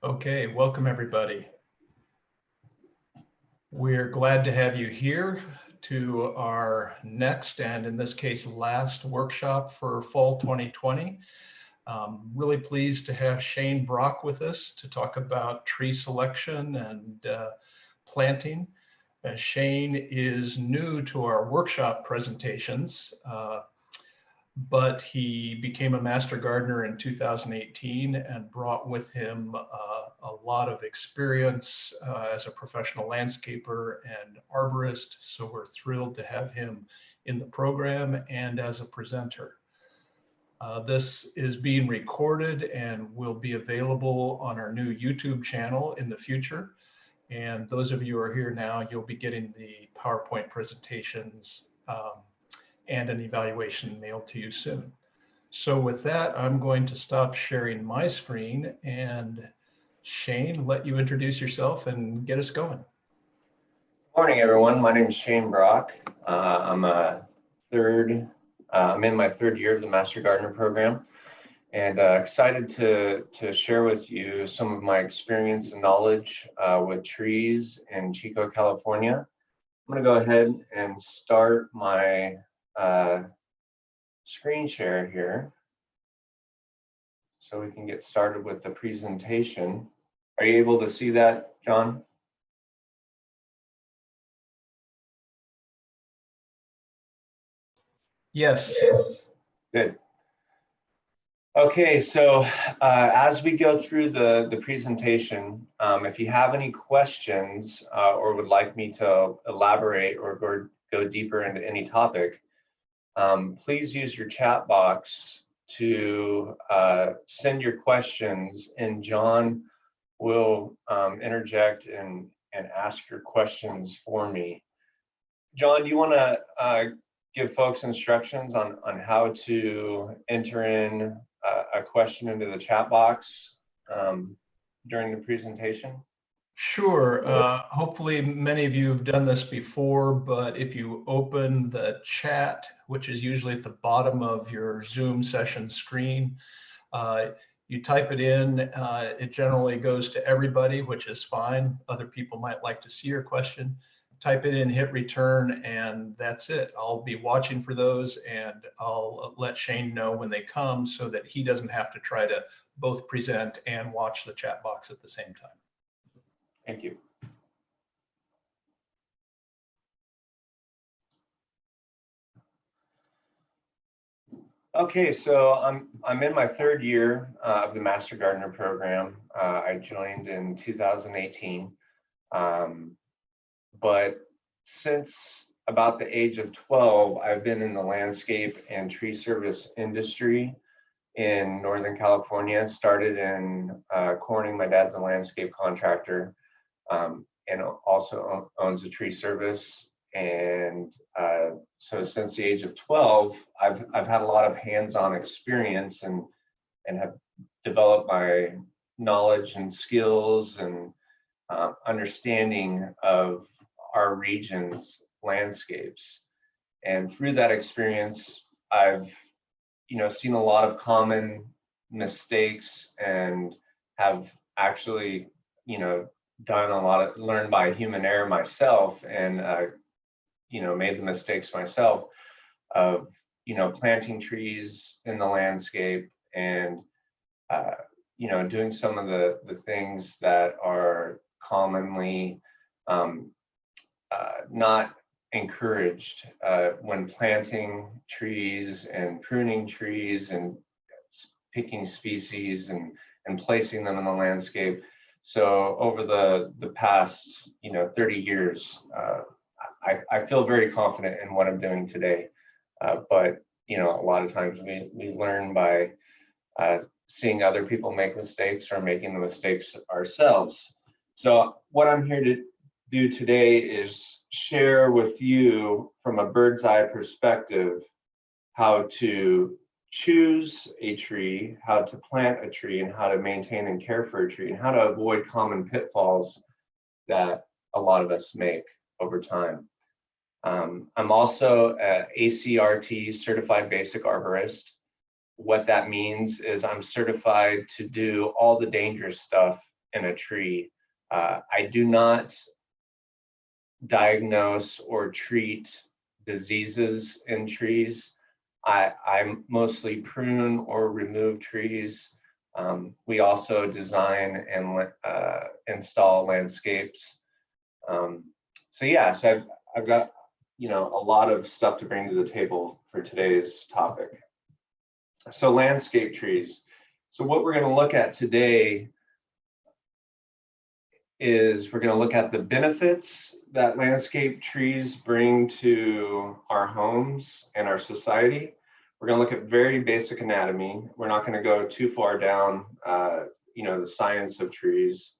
Okay, welcome everybody. We're glad to have you here to our next, and in this case, last workshop for fall 2020. Really pleased to have Shane Brock with us to talk about tree selection and planting. Shane is new to our workshop presentations, but he became a master gardener in 2018 and brought with him a lot of experience as a professional landscaper and arborist. So we're thrilled to have him in the program and as a presenter. This is being recorded and will be available on our new YouTube channel in the future. And those of you who are here now, you'll be getting the PowerPoint presentations and an evaluation mailed to you soon. So with that, I'm going to stop sharing my screen and Shane, let you introduce yourself and get us going. Good morning, everyone. My name is Shane Brock. I'm in my third year of the Master Gardener program, and excited to share with you some of my experience and knowledge with trees in Chico, California. I'm going to go ahead and start my screen share here so we can get started with the presentation. Are you able to see that, John? Yes. Good. Okay, so as we go through the presentation, if you have any questions or would like me to elaborate or go deeper into any topic, please use your chat box to send your questions, and John will interject and ask your questions for me. John, do you want to give folks instructions on how to enter in a question into the chat box during the presentation? Sure. Hopefully many of you have done this before, but if you open the chat, which is usually at the bottom of your Zoom session screen, you type it in, it generally goes to everybody, which is fine. Other people might like to see your question. Type it in, hit return, and that's it. I'll be watching for those, and I'll let Shane know when they come so that he doesn't have to try to both present and watch the chat box at the same time. Thank you. Okay, so I'm in my third year of the Master Gardener program. I joined in 2018, but since about the age of 12, I've been in the landscape and tree service industry in Northern California. Started in Corning. My dad's a landscape contractor and also owns a tree service. And so since the age of 12, I've had a lot of hands-on experience and have developed my knowledge and skills and understanding of our region's landscapes. And through that experience, I've seen a lot of common mistakes and have actually done a lot of learned by human error myself, and made the mistakes myself of planting trees in the landscape and doing some of the things that are commonly not encouraged when planting trees and pruning trees and picking species and placing them in the landscape. So over the past 30 years, I feel very confident in what I'm doing today. But a lot of times we learn by seeing other people make mistakes or making the mistakes ourselves. So what I'm here to do today is share with you from a bird's eye perspective how to choose a tree, how to plant a tree, and how to maintain and care for a tree, and how to avoid common pitfalls that a lot of us make over time. I'm also an ACRT, Certified Basic Arborist. What that means is I'm certified to do all the dangerous stuff in a tree. I do not diagnose or treat diseases in trees. I mostly prune or remove trees. We also design and install landscapes. So yeah, so I've got, you know, a lot of stuff to bring to the table for today's topic. So landscape trees. So what we're going to look at today is we're going to look at the benefits that landscape trees bring to our homes and our society. We're going to look at very basic anatomy. We're not going to go too far down, you know, the science of trees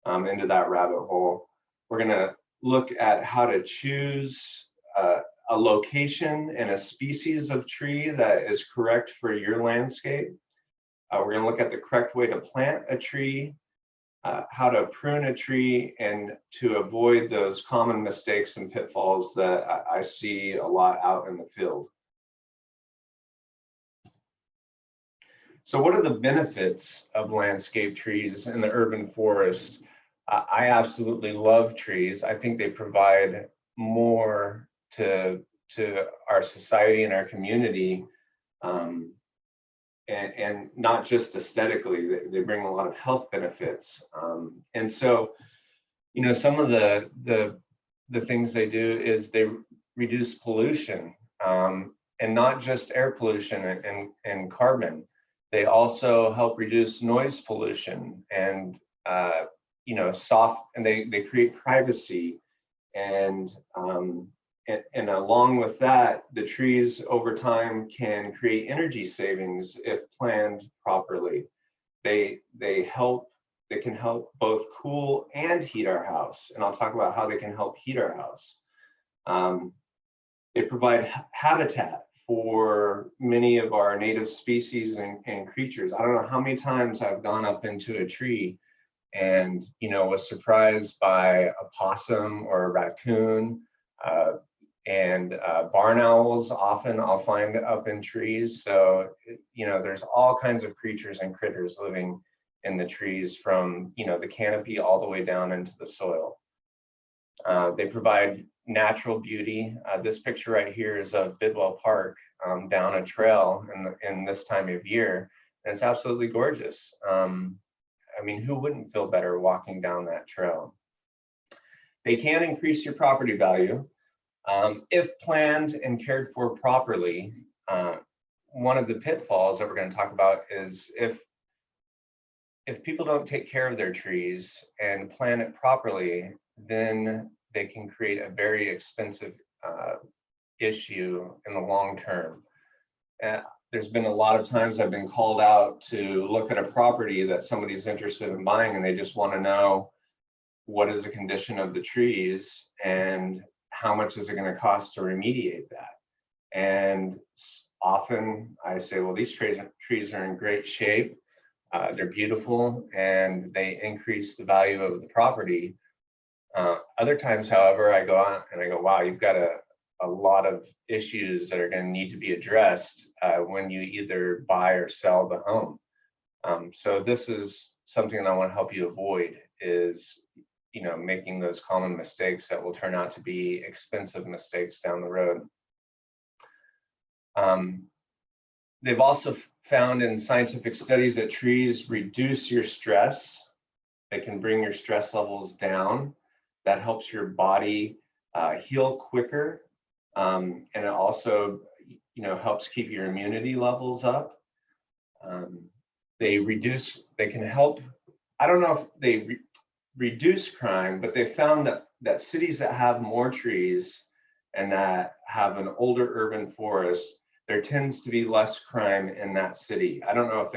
into that rabbit hole. We're going to look at how to choose a location and a species of tree that is correct for your landscape. We're going to look at the correct way to plant a tree, how to prune a tree, and to avoid those common mistakes and pitfalls that I see a lot out in the field. So what are the benefits of landscape trees in the urban forest? I absolutely love trees. I think they provide more to our society and our community, and not just aesthetically. They bring a lot of health benefits. And so, you know, some of the things they do is they reduce pollution, and not just air pollution and carbon. They also help reduce noise pollution and you know, and they create privacy, and along with that, the trees over time can create energy savings if planned properly. They can help both cool and heat our house, and I'll talk about how they can help heat our house. They provide habitat for many of our native species and creatures. I don't know how many times I've gone up into a tree and, you know, was surprised by a possum or a raccoon, and barn owls often I'll find up in trees. So, you know, there's all kinds of creatures and critters living in the trees, from, you know, the canopy all the way down into the soil. They provide natural beauty. This picture right here is of Bidwell Park, down a trail in this time of year, and it's absolutely gorgeous. I mean, who wouldn't feel better walking down that trail? They can increase your property value if planned and cared for properly. One of the pitfalls that we're going to talk about is if people don't take care of their trees and plan it properly, then they can create a very expensive issue in the long term. There's been a lot of times I've been called out to look at a property that somebody's interested in buying, and they just want to know what is the condition of the trees and how much is it going to cost to remediate that. And often I say, well, these trees are in great shape, they're beautiful, and they increase the value of the property. Other times, however, I go out and I go, wow, you've got a lot of issues that are going to need to be addressed when you either buy or sell the home. So this is something that I want to help you avoid, is, you know, making those common mistakes that will turn out to be expensive mistakes down the road. They've also found in scientific studies that trees reduce your stress. They can bring your stress levels down. That helps your body heal quicker. And it also, you know, helps keep your immunity levels up. They can help, I don't know if they reduce crime, but they found that cities that have more trees and that have an older urban forest, there tends to be less crime in that city. I don't know if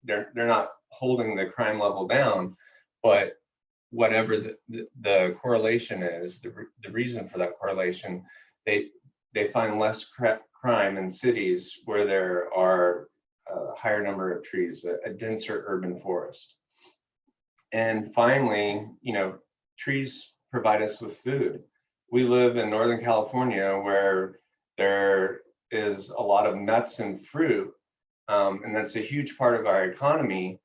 they're not holding the crime level down, but whatever the correlation is, the reason for that correlation, they find less crime in cities where there are a higher number of trees, a denser urban forest. And finally, you know, trees provide us with food. We live in Northern California, where there is a lot of nuts and fruit, and that's a huge part of our economy.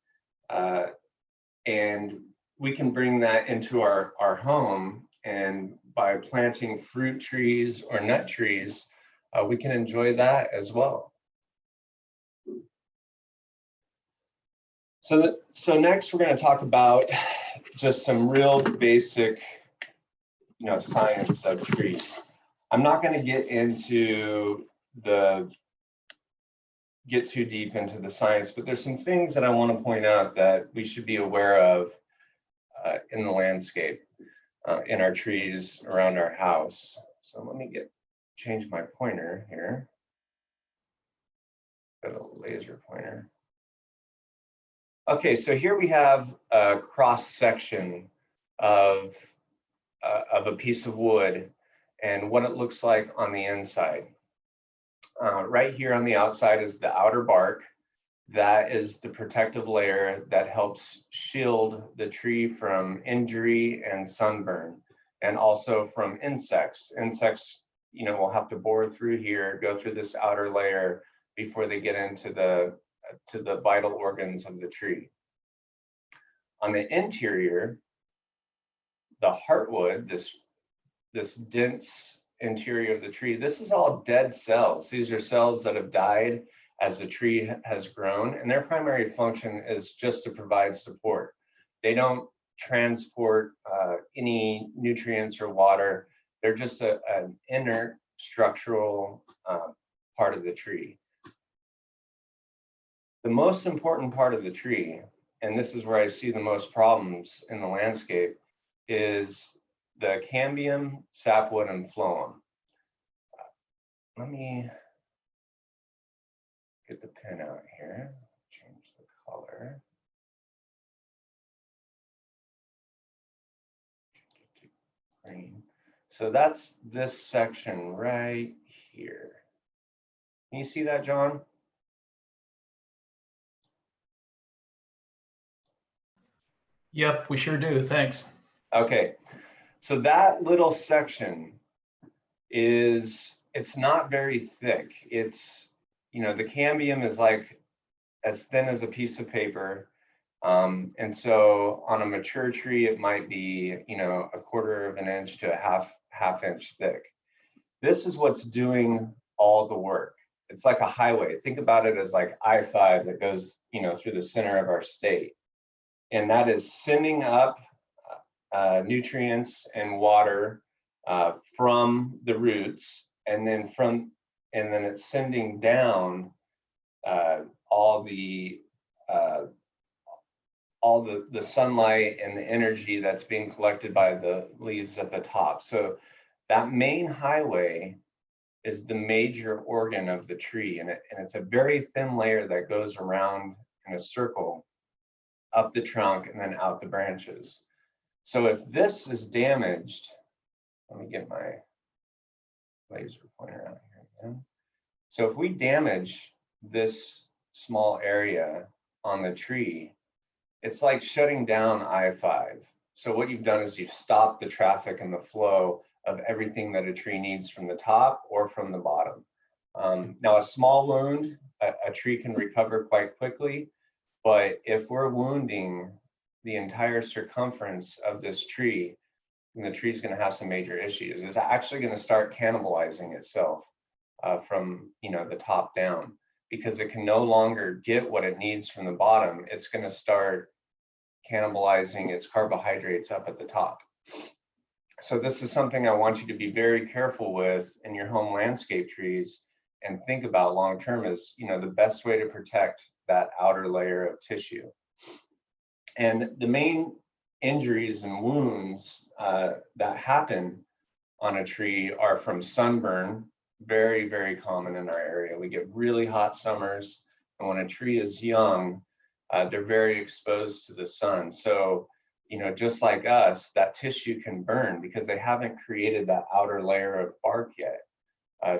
And we can bring that into our home, and by planting fruit trees or nut trees, we can enjoy that as well. So next we're going to talk about just some real basic, science of trees. I'm not going to get too deep into the science, but there's some things that I want to point out that we should be aware of in the landscape, in our trees around our house. So let me change my pointer here. Got a laser pointer. Okay, so here we have a cross section of a piece of wood and what it looks like on the inside. Right here on the outside is the outer bark. That is the protective layer that helps shield the tree from injury and sunburn, and also from insects. Insects, will have to bore through here, go through this outer layer before they get into the vital organs of the tree. On the interior, the heartwood, this dense interior of the tree, this is all dead cells. These are cells that have died as the tree has grown, and their primary function is just to provide support. They don't transport any nutrients or water. They're just an inert structural part of the tree. The most important part of the tree, and this is where I see the most problems in the landscape, is the cambium, sapwood, and phloem. Let me get the pen out here, change the color. Green. So that's this section right here. Can you see that, John? Yep, we sure do. Thanks. Okay, so that little section it's not very thick. It's, the cambium is like as thin as a piece of paper. And so on a mature tree, it might be, a quarter of an inch to a half inch thick. This is what's doing all the work. It's like a highway. Think about it as like I-5 that goes, through the center of our state. And that is sending up nutrients and water from the roots, and then it's sending down all the sunlight and the energy that's being collected by the leaves at the top. So that main highway is the major organ of the tree, and it's a very thin layer that goes around in a circle up the trunk and then out the branches. So if this is damaged, let me get my laser pointer out here again. So if we damage this small area on the tree, it's like shutting down I-5. So what you've done is you've stopped the traffic and the flow of everything that a tree needs from the top or from the bottom. Now, a small wound, a tree can recover quite quickly, but if we're wounding the entire circumference of this tree, then the tree is going to have some major issues. It's actually going to start cannibalizing itself from the top down, because it can no longer get what it needs from the bottom. It's going to start cannibalizing its carbohydrates up at the top. So this is something I want you to be very careful with in your home landscape trees, and think about long term is, the best way to protect that outer layer of tissue. And the main injuries and wounds that happen on a tree are from sunburn. Very, very common in our area. We get really hot summers, and when a tree is young, they're very exposed to the sun. So, just like us, that tissue can burn because they haven't created that outer layer of bark yet.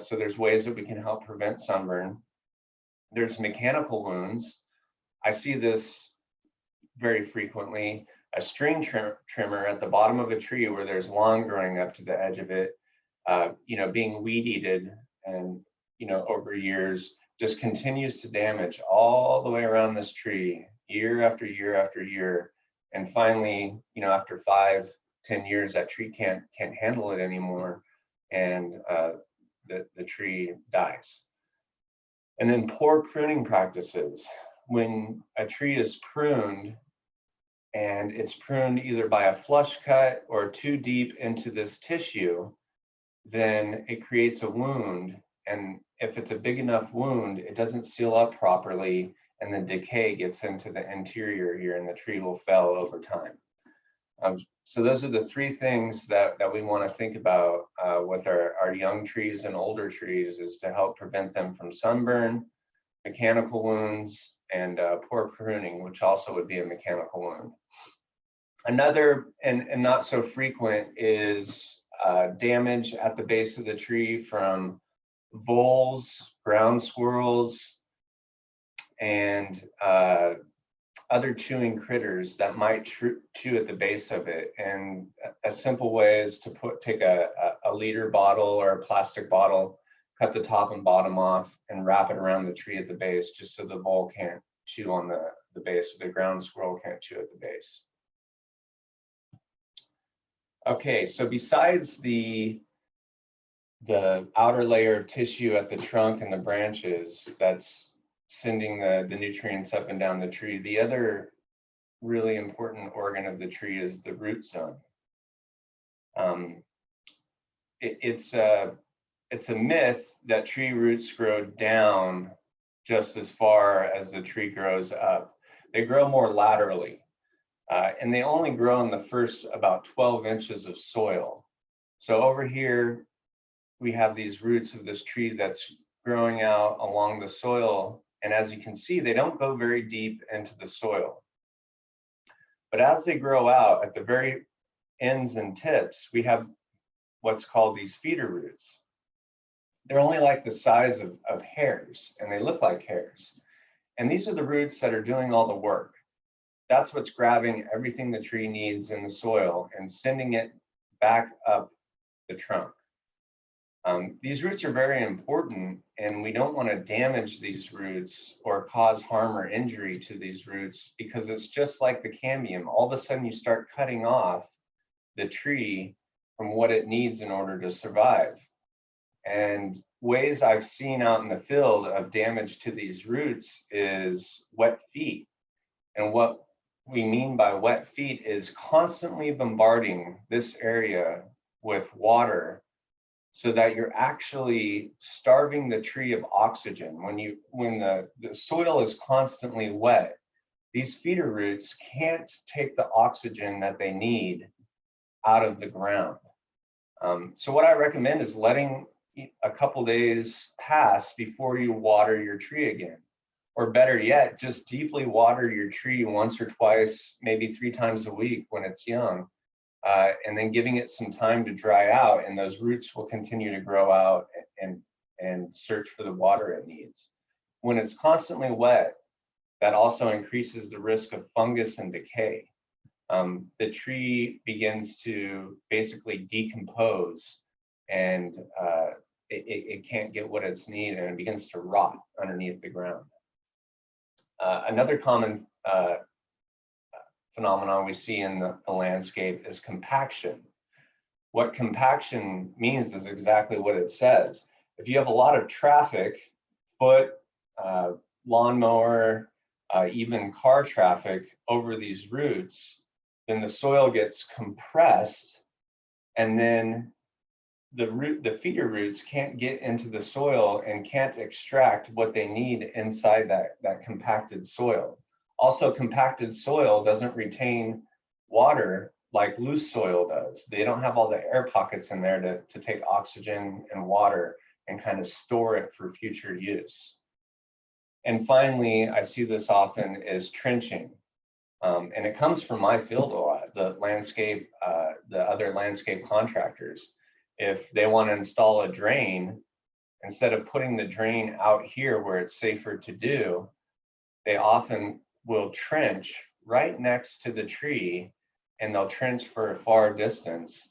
So there's ways that we can help prevent sunburn. There's mechanical wounds. I see this very frequently. A string trimmer at the bottom of a tree where there's lawn growing up to the edge of it, being weed eated and, over years, just continues to damage all the way around this tree year after year after year. And finally, after 5-10 years, that tree can't handle it anymore, and the tree dies. And then poor pruning practices. When a tree is pruned, and it's pruned either by a flush cut or too deep into this tissue, then it creates a wound. And if it's a big enough wound, it doesn't seal up properly, and the decay gets into the interior here, and the tree will fail over time. So those are the three things that we want to think about with our young trees and older trees, is to help prevent them from sunburn, mechanical wounds, and poor pruning, which also would be a mechanical wound. Another, and not so frequent, is damage at the base of the tree from voles, ground squirrels, and other chewing critters that might chew at the base of it. And a simple way is to take a liter bottle or a plastic bottle, cut the top and bottom off, and wrap it around the tree at the base, just so the vole can't chew on the base, or the ground squirrel can't chew at the base. Okay, so besides the outer layer of tissue at the trunk and the branches that's sending the nutrients up and down the tree, the other really important organ of the tree is the root zone. It's a myth that tree roots grow down just as far as the tree grows up. They grow more laterally, and they only grow in the first about 12 inches of soil. So over here, we have these roots of this tree that's growing out along the soil. And as you can see, they don't go very deep into the soil. But as they grow out at the very ends and tips, we have what's called these feeder roots. They're only like the size of hairs, and they look like hairs. And these are the roots that are doing all the work. That's what's grabbing everything the tree needs in the soil and sending it back up the trunk. These roots are very important, and we don't want to damage these roots or cause harm or injury to these roots, because it's just like the cambium. All of a sudden, you start cutting off the tree from what it needs in order to survive. And ways I've seen out in the field of damage to these roots is wet feet. And what we mean by wet feet is constantly bombarding this area with water, so that you're actually starving the tree of oxygen. When the soil is constantly wet, these feeder roots can't take the oxygen that they need out of the ground. So what I recommend is letting a couple days pass before you water your tree again. Or better yet, just deeply water your tree once or twice, maybe 3 times a week when it's young. And then giving it some time to dry out, and those roots will continue to grow out and search for the water it needs. When it's constantly wet, that also increases the risk of fungus and decay. The tree begins to basically decompose, and it can't get what it's needed, and it begins to rot underneath the ground. Another common phenomenon we see in the landscape is compaction. What compaction means is exactly what it says. If you have a lot of traffic, foot, lawnmower, even car traffic over these roots, then the soil gets compressed, and then the feeder roots can't get into the soil and can't extract what they need inside that compacted soil. Also, compacted soil doesn't retain water like loose soil does. They don't have all the air pockets in there to take oxygen and water and kind of store it for future use. And finally, I see this often is trenching. And it comes from my field a lot, the other landscape contractors. If they want to install a drain, instead of putting the drain out here where it's safer to do, they often will trench right next to the tree, and they'll trench for a far distance,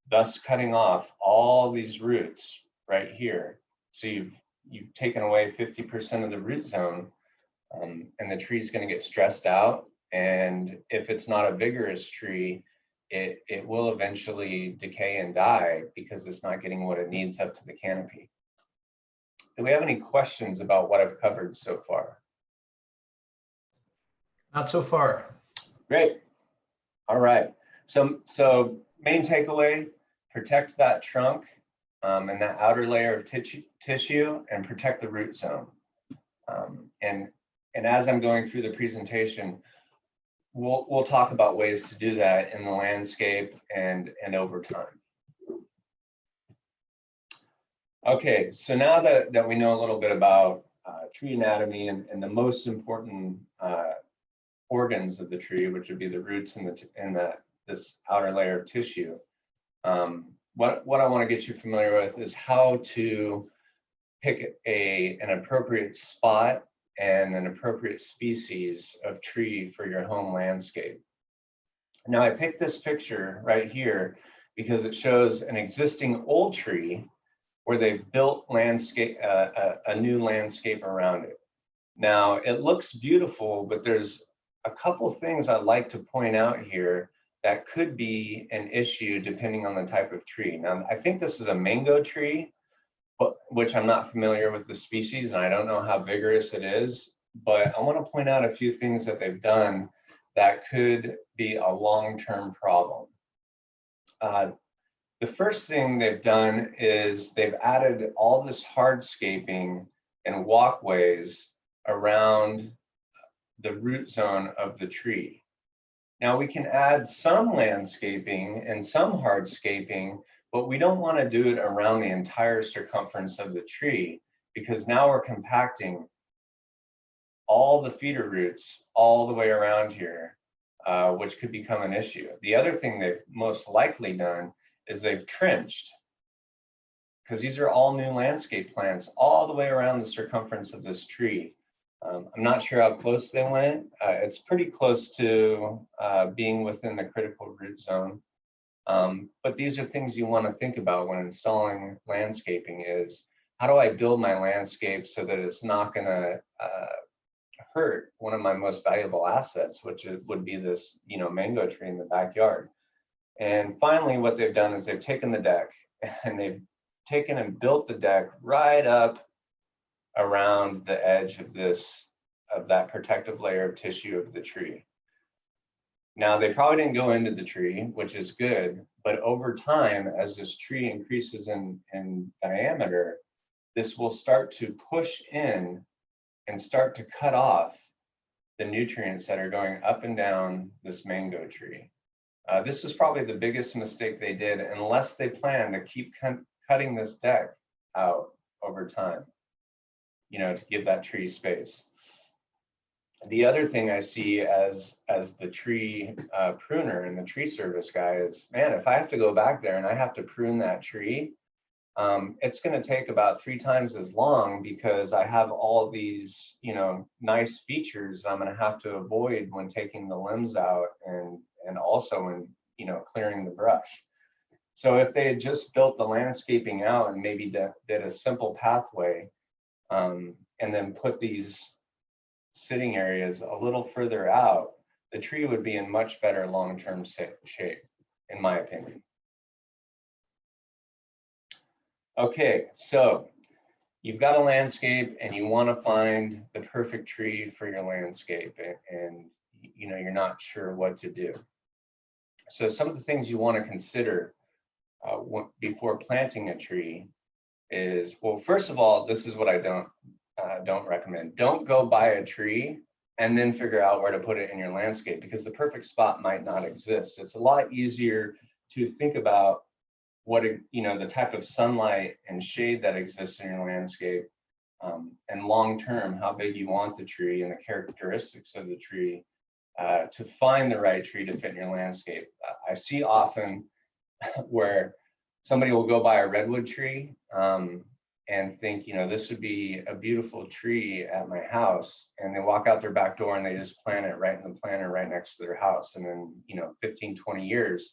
thus cutting off all these roots right here. So you've taken away 50% of the root zone, and the tree's going to get stressed out, And if it's not a vigorous tree, it will eventually decay and die because it's not getting what it needs up to the canopy. Do we have any questions about what I've covered so far? Not so far. Great. All right. So main takeaway, protect that trunk and that outer layer of tissue and protect the root zone. And as I'm going through the presentation, we'll talk about ways to do that in the landscape and over time. Okay, so now that we know a little bit about tree anatomy and the most important organs of the tree, which would be the roots and this outer layer of tissue, what I want to get you familiar with is how to pick an appropriate spot and an appropriate species of tree for your home landscape. Now, I picked this picture right here because it shows an existing old tree where they've built a new landscape around it. Now, it looks beautiful, but there's a couple things I'd like to point out here that could be an issue depending on the type of tree. Now, I think this is a mango tree, which I'm not familiar with the species, and I don't know how vigorous it is, but I want to point out a few things that they've done that could be a long-term problem. The first thing they've done is they've added all this hardscaping and walkways around the root zone of the tree. Now, we can add some landscaping and some hardscaping, but we don't want to do it around the entire circumference of the tree, because now we're compacting all the feeder roots all the way around here, which could become an issue. The other thing they've most likely done is they've trenched, because these are all new landscape plants all the way around the circumference of this tree. I'm not sure how close they went. It's pretty close to being within the critical root zone. But these are things you want to think about when installing landscaping is, how do I build my landscape so that it's not going to hurt one of my most valuable assets, which would be this, mango tree in the backyard. And finally, what they've done is they've taken the deck and they've taken and built the deck right up around the edge of that protective layer of tissue of the tree. Now, they probably didn't go into the tree, which is good, but over time, as this tree increases in diameter, this will start to push in and start to cut off the nutrients that are going up and down this mango tree. This was probably the biggest mistake they did, unless they plan to keep cutting this deck out over time, to give that tree space. The other thing I see as the tree pruner and the tree service guy is, man, if I have to go back there and I have to prune that tree, it's going to take about 3 times as long, because I have all these, nice features I'm going to have to avoid when taking the limbs out and also when, clearing the brush. So if they had just built the landscaping out and maybe did a simple pathway, and then put these sitting areas a little further out, the tree would be in much better long-term shape, in my opinion. Okay, so you've got a landscape and you want to find the perfect tree for your landscape, and you're not sure what to do. So some of the things you want to consider before planting a tree is, well, first of all, this is what I don't recommend. Don't go buy a tree and then figure out where to put it in your landscape, because the perfect spot might not exist. It's a lot easier to think about the type of sunlight and shade that exists in your landscape, and long-term, how big you want the tree and the characteristics of the tree, to find the right tree to fit in your landscape. I see often where somebody will go buy a redwood tree and think, this would be a beautiful tree at my house, and they walk out their back door and they just plant it right in the planter right next to their house, and then 15, 20 years,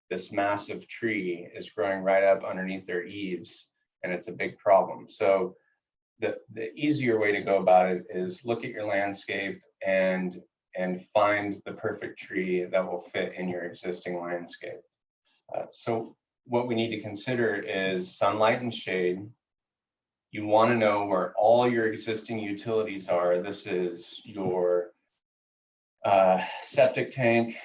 this massive tree is growing right up underneath their eaves, and it's a big problem. So the easier way to go about it is look at your landscape and and find the perfect tree that will fit in your existing landscape. So what we need to consider is sunlight and shade. You want to know where all your existing utilities are. This is your septic tank,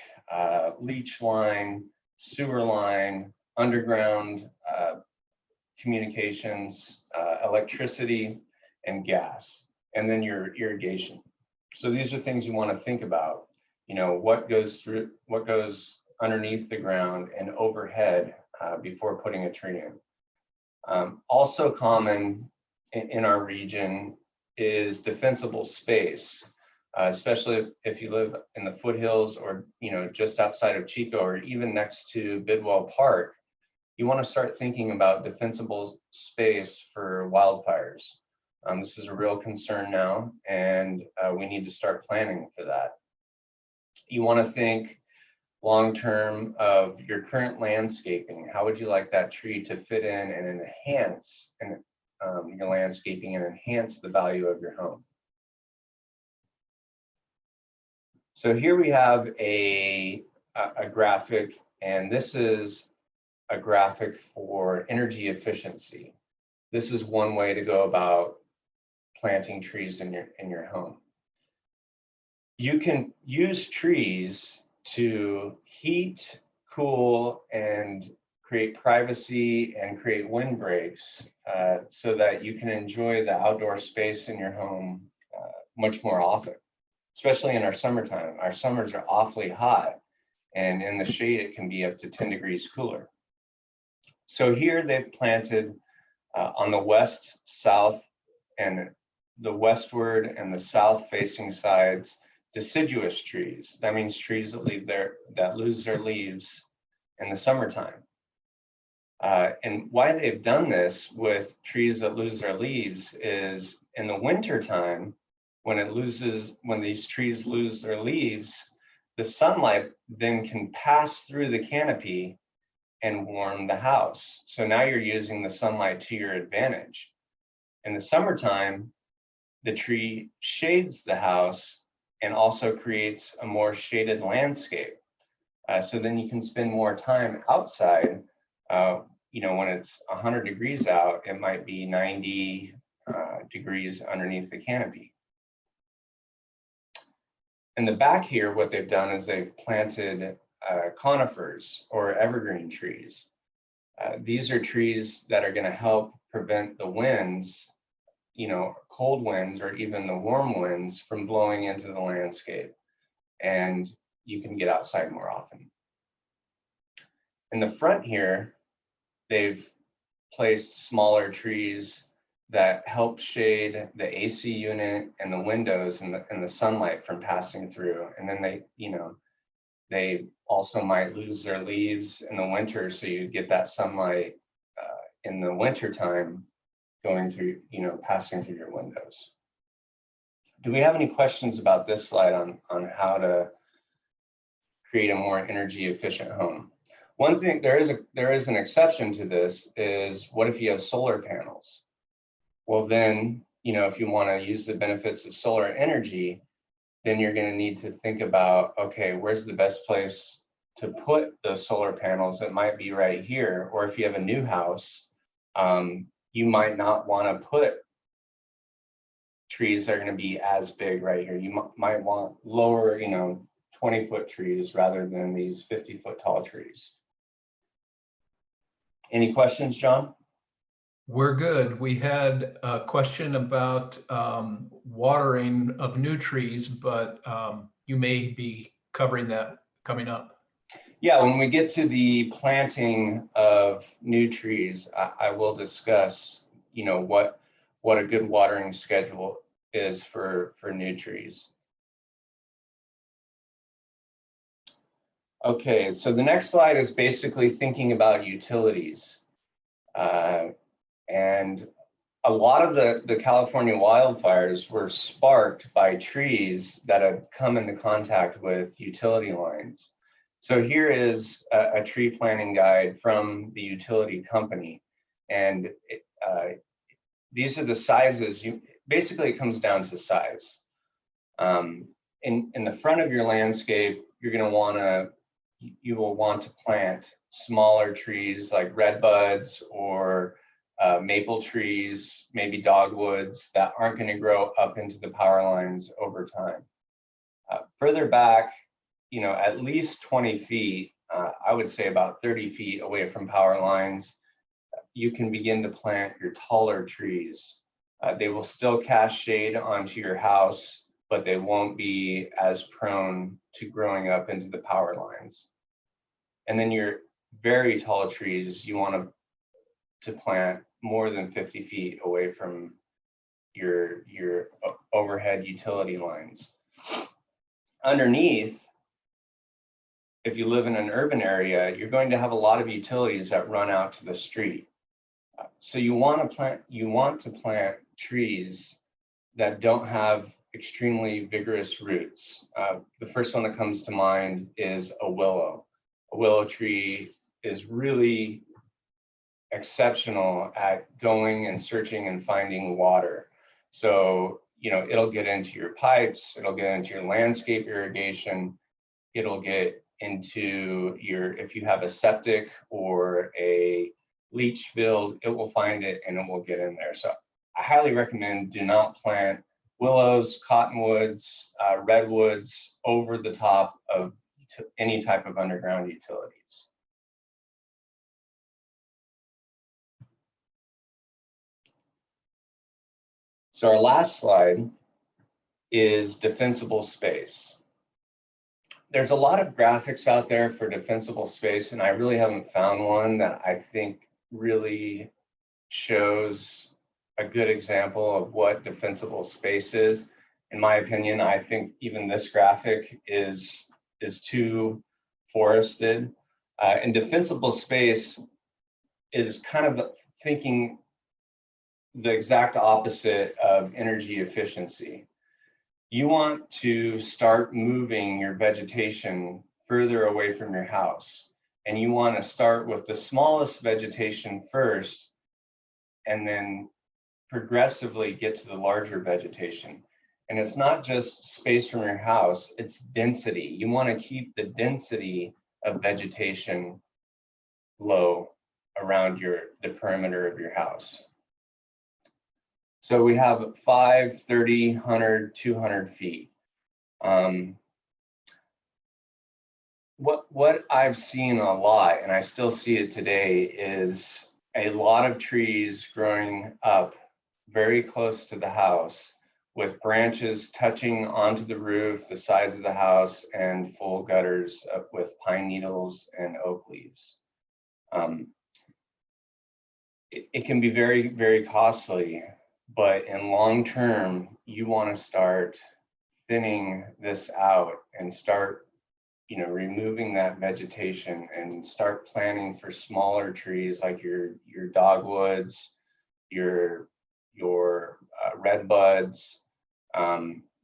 leach line, sewer line, underground communications, electricity, and gas, and then your irrigation. So these are things you want to think about. You know, what goes underneath the ground and overhead before putting a tree in. Also common in our region is defensible space, especially if you live in the foothills or, you know, just outside of Chico or even next to Bidwell Park. You want to start thinking about defensible space for wildfires. This is a real concern now, and we need to start planning for that. You want to think long-term of your current landscaping. How would you like that tree to fit in and enhance your landscaping and enhance the value of your home? So here we have a graphic, and this is a graphic for energy efficiency. This is one way to go about planting trees in your home. You can use trees to heat, cool, and create privacy and create windbreaks so that you can enjoy the outdoor space in your home much more often, especially in our summertime. Our summers are awfully hot, and in the shade it can be up to 10 degrees cooler. So here they've planted on the west, south, and the westward and the south facing sides deciduous trees. That means trees that lose their leaves in the summertime. And why they've done this with trees that lose their leaves is in the winter time, when these trees lose their leaves, the sunlight then can pass through the canopy and warm the house. So now you're using the sunlight to your advantage. In the summertime, the tree shades the house and also creates a more shaded landscape. So then you can spend more time outside. You know, when it's 100 degrees out, it might be 90 degrees underneath the canopy. In the back here, what they've done is they've planted conifers or evergreen trees. These are trees that are going to help prevent the winds, you know, cold winds or even the warm winds from blowing into the landscape, and you can get outside more often. In the front here, they've placed smaller trees that help shade the AC unit and the windows and the sunlight from passing through. And then they also might lose their leaves in the winter, so you get that sunlight in the winter time going through, passing through your windows. Do we have any questions about this slide on how to create a more energy efficient home? One thing, there is an exception to this, is what if you have solar panels? Well, then, if you want to use the benefits of solar energy, then you're going to need to think about, okay, where's the best place to put those solar panels? It might be right here. Or if you have a new house, you might not want to put trees that are going to be as big right here. You might want lower, 20-foot trees rather than these 50-foot tall trees. Any questions, John? We're good. We had a question about watering of new trees, but you may be covering that coming up. Yeah, when we get to the planting of new trees, I will discuss, what a good watering schedule is for new trees. Okay, so the next slide is basically thinking about utilities. And a lot of the California wildfires were sparked by trees that had come into contact with utility lines. So here is a tree planting guide from the utility company. And these are the sizes. Basically, it comes down to size. in the front of your landscape, you're going to want to, you will want to plant smaller trees like redbuds or maple trees, maybe dogwoods that aren't going to grow up into the power lines over time. Further back, at least 20 feet, I would say about 30 feet away from power lines, you can begin to plant your taller trees. They will still cast shade onto your house, but they won't be as prone to growing up into the power lines. And then your very tall trees, you want to plant more than 50 feet away from your overhead utility lines. Underneath, if you live in an urban area, you're going to have a lot of utilities that run out to the street. So you want to plant trees that don't have extremely vigorous roots. The first one that comes to mind is a willow. A willow tree is really exceptional at going and searching and finding water. So, it'll get into your pipes, it'll get into your landscape irrigation, it'll get into if you have a septic or a leach field, it will find it and it will get in there. So I highly recommend do not plant willows, cottonwoods, redwoods over the top of any type of underground utilities. So our last slide is defensible space. There's a lot of graphics out there for defensible space, and I really haven't found one that I think really shows a good example of what defensible space is. In my opinion, I think even this graphic is too forested. And defensible space is kind of thinking the exact opposite of energy efficiency. You want to start moving your vegetation further away from your house. And you want to start with the smallest vegetation first, and then progressively get to the larger vegetation. And it's not just space from your house, it's density. You want to keep the density of vegetation low around the perimeter of your house. So we have 5, 30, 100, 200 feet. What I've seen a lot, and I still see it today, is a lot of trees growing up very close to the house with branches touching onto the roof, the sides of the house, and full gutters with pine needles and oak leaves. It can be very, very costly, but in long term, you want to start thinning this out and start removing that vegetation and start planting for smaller trees like your dogwoods, your redbuds,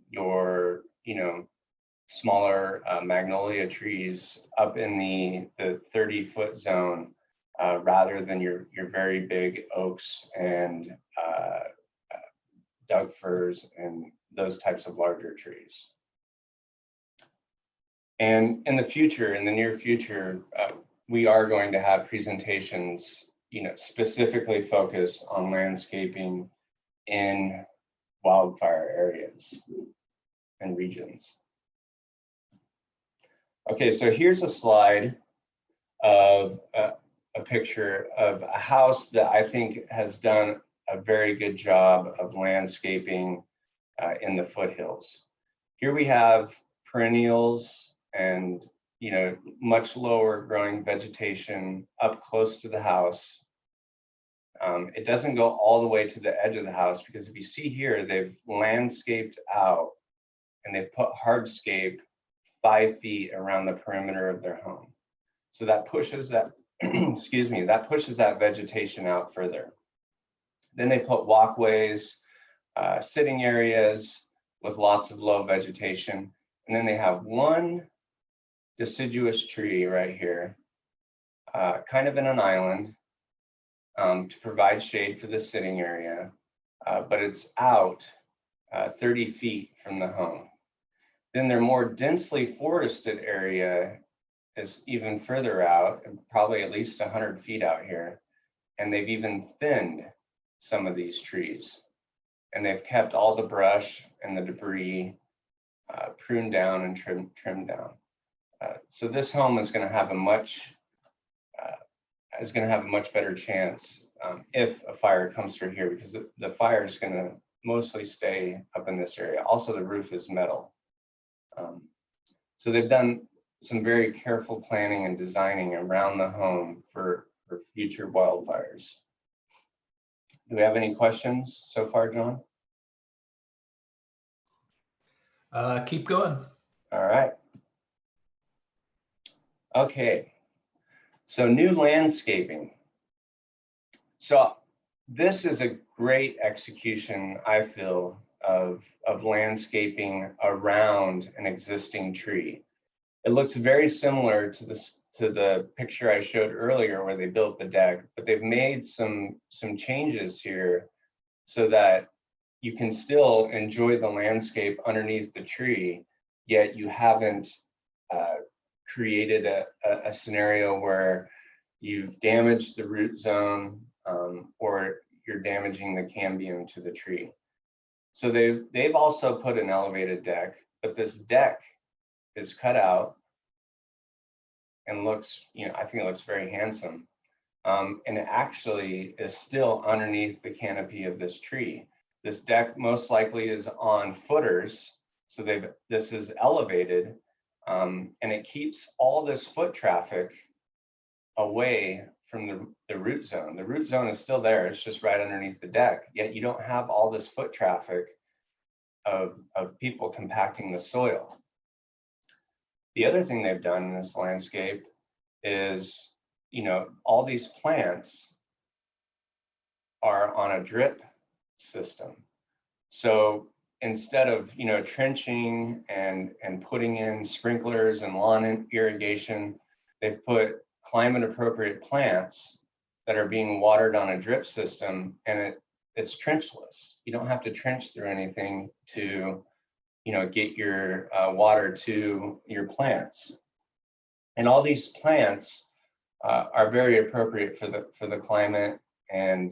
your smaller magnolia trees up in the 30-foot zone, rather than your very big oaks and Doug firs and those types of larger trees. And in the near future, we are going to have presentations, specifically focused on landscaping in wildfire areas and regions. Okay, so here's a slide of a picture of a house that I think has done a very good job of landscaping in the foothills. Here we have perennials and much lower growing vegetation up close to the house. It doesn't go all the way to the edge of the house, because if you see here, they've landscaped out and they've put hardscape 5 feet around the perimeter of their home. So that pushes that, excuse me, that pushes that vegetation out further. Then they put walkways, sitting areas with lots of low vegetation. And then they have one deciduous tree right here, kind of in an island, to provide shade for the sitting area, but it's out 30 feet from the home. Then their more densely forested area is even further out, probably at least 100 feet out here. And they've even thinned some of these trees. And they've kept all the brush and the debris pruned down and trimmed down. So this home is going to have a much better chance if a fire comes through here, because the fire is going to mostly stay up in this area. Also, the roof is metal. So they've done some very careful planning and designing around the home for future wildfires. Do we have any questions so far, John? Keep going. All right. Okay. So new landscaping. So this is a great execution, I feel, of landscaping around an existing tree. It looks very similar to the picture I showed earlier where they built the deck, but they've made some changes here so that you can still enjoy the landscape underneath the tree, yet you haven't created a scenario where you've damaged the root zone or you're damaging the cambium to the tree. So they've also put an elevated deck, but this deck is cut out and looks, I think it looks very handsome. And it actually is still underneath the canopy of this tree. This deck most likely is on footers, so this is elevated, and it keeps all this foot traffic away from the root zone. The root zone is still there, it's just right underneath the deck, yet you don't have all this foot traffic of people compacting the soil. The other thing they've done in this landscape is, all these plants are on a drip system. So instead of, trenching and putting in sprinklers and lawn irrigation, they've put climate appropriate plants that are being watered on a drip system, and it's trenchless. You don't have to trench through anything to, get your water to your plants. And all these plants are very appropriate for the climate, and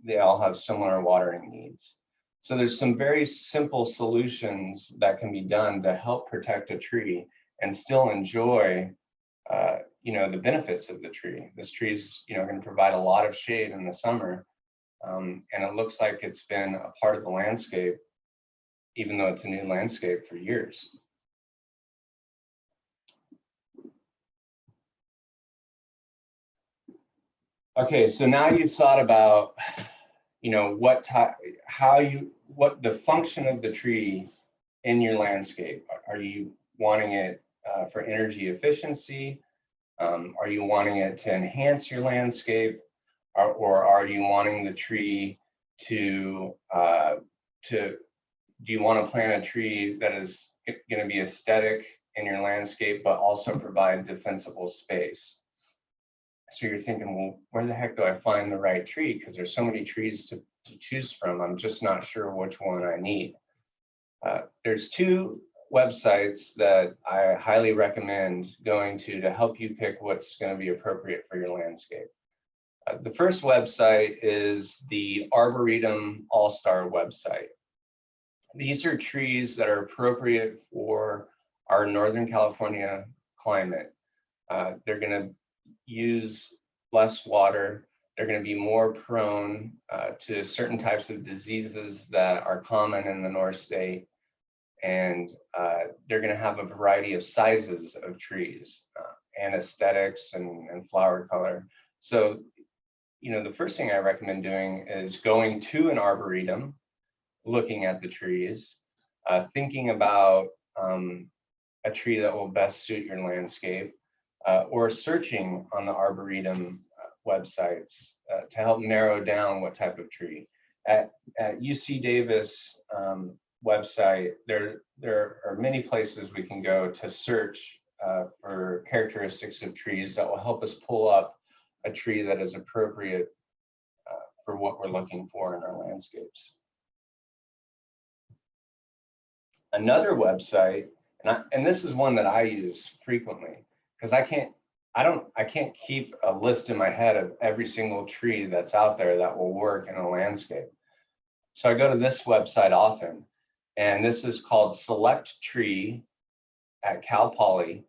they all have similar watering needs. So there's some very simple solutions that can be done to help protect a tree and still enjoy the benefits of the tree. This tree's going to provide a lot of shade in the summer, and it looks like it's been a part of the landscape, even though it's a new landscape, for years. Okay, so now you've thought about, what the function of the tree in your landscape. Are you wanting it for energy efficiency? Are you wanting it to enhance your landscape? Or are you wanting the tree do you want to plant a tree that is going to be aesthetic in your landscape, but also provide defensible space? So you're thinking, well, where the heck do I find the right tree? Because there's so many trees to choose from. I'm just not sure which one I need. There's two websites that I highly recommend going to help you pick what's going to be appropriate for your landscape. The first website is the Arboretum All-Star website. These are trees that are appropriate for our Northern California climate. They're going to use less water. They're going to be more prone to certain types of diseases that are common in the North State. And they're going to have a variety of sizes of trees and aesthetics and flower color. So, the first thing I recommend doing is going to an arboretum, looking at the trees, thinking about a tree that will best suit your landscape, or searching on the Arboretum websites to help narrow down what type of tree. At UC Davis website, there are many places we can go to search for characteristics of trees that will help us pull up a tree that is appropriate for what we're looking for in our landscapes. Another website, and this is one that I use frequently because I can't keep a list in my head of every single tree that's out there that will work in a landscape. So I go to this website often, and this is called Select Tree at Cal Poly,